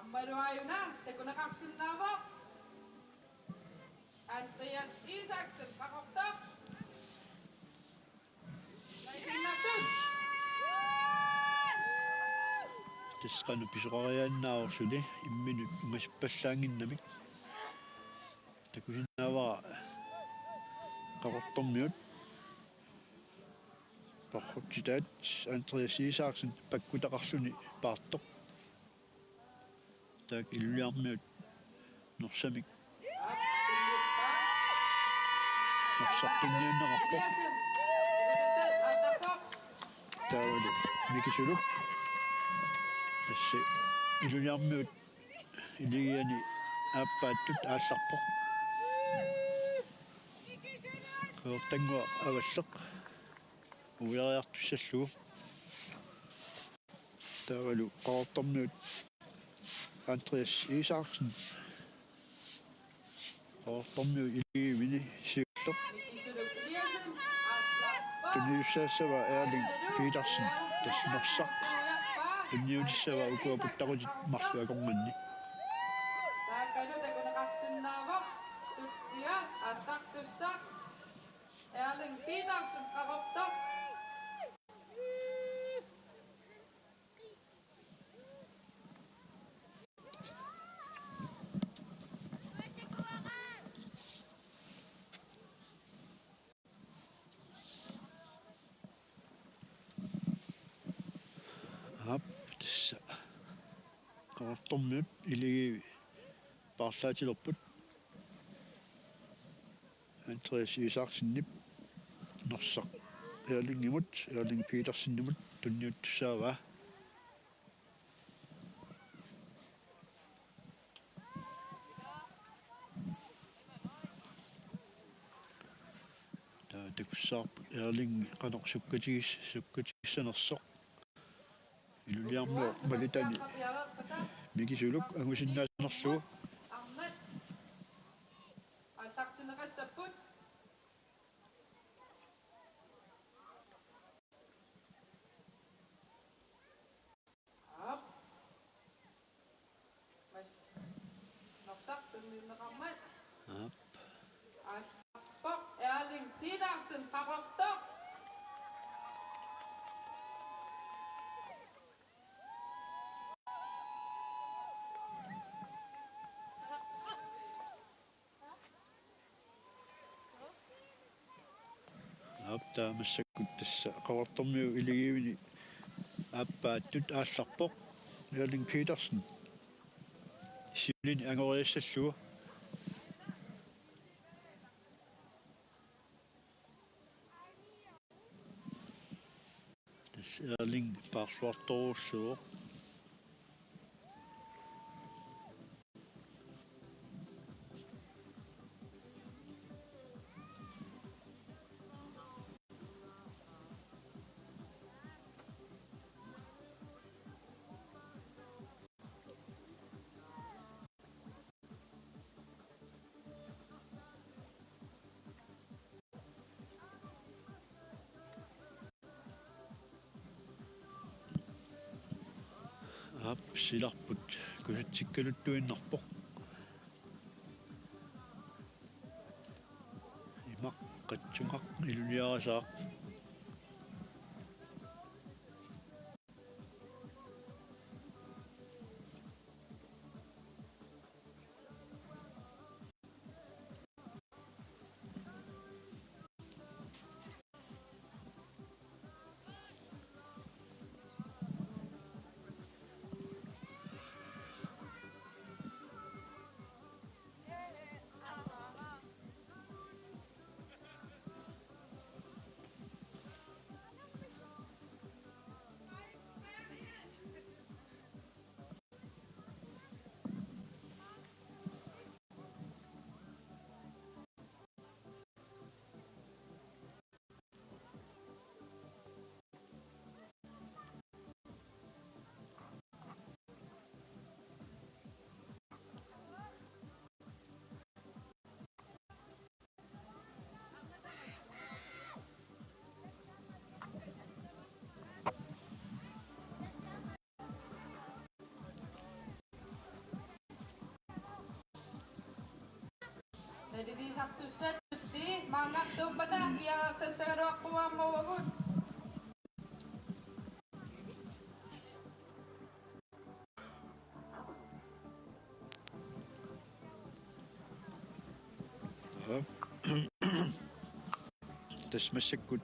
Ambaruayuna, teko nakaksinaba Andreas Isaksen, pakoktok Naisinatun tässä qanu pisuqariaannaaorsuli imminut ungaspallaanginnamik takusinnaavara qaqortormiut parruttitaat Andreas Isaksen pakkutaqarluni paartoq taak iluliarmiut norsamik norsarpinniunnaqarpoq Iliasin Ilulisan, atapok taavalu mikisuluk tässä iluliarmiut iligiani aappaattut aallarpoq qeertangua avalleq uiariartussallugu taavalu qaqortormiut Andreas Isaksen qaqortormiut iligivini siulleq mikisuluk iliasin atlapok tunniussaassava Erling Petersen tässä norsaq tunniutissava ukuaputtaqutit marluaqormanni Taakadu teko nakaksinaba tuttia ataktussa Erling Petersen qaqortok tässä qaqortormiut iligivi paarlaatilerput Andreas Isaksennip norsaq Erling Petersennimut tunniuttussaavaa takussaarput Erling qanorsukkatigissanersoq iluliarmiu malitani mikisuluk angusinnaasanerlugu партнеқассаппут ап мас норсартуннииннеқармат алларпоқ Erling Petersen қақортоқ таамассаккут тасса қавартэрмиу илигиивини ааппааттут аалларпоқ Erling Petersen силин ангориассаллуа тас Erling паарсуарторуссуо силарпут кусатсиккалуттуиннарпоқ имаққатсугақ илулиарасаақ Nadidisartussat tutti mangaqtuuppata piaqarsassaгаруаққуааммавагут тасмассаккут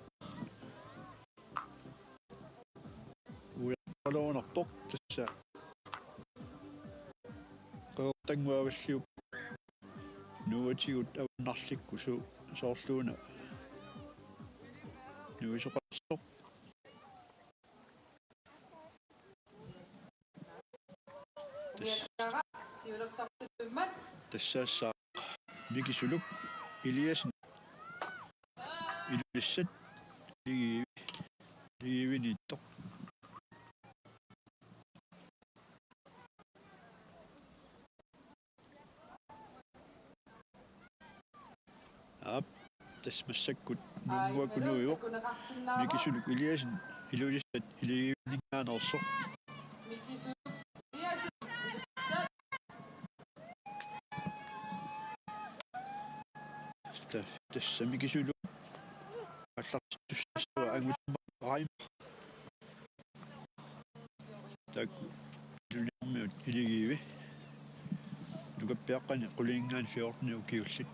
уяалуунарпоқ тасса qeertangуаваллиуп нуатигут авнарликку соорлууна нуисоқарсоқ сиулерсартуммат тассаассаа никисулук илиасн илулиссат ligiviniittoq ап тасмассаккут нунгуакунуиоқ никисулук илиасн илулиссат иligivningaanерсоқ микисулук илиасн илуссат тасса микисулук аллартуссуа ангутма раим так илулиармиут илигиви нукаппиаққани қулиингаан фиортниу киуллит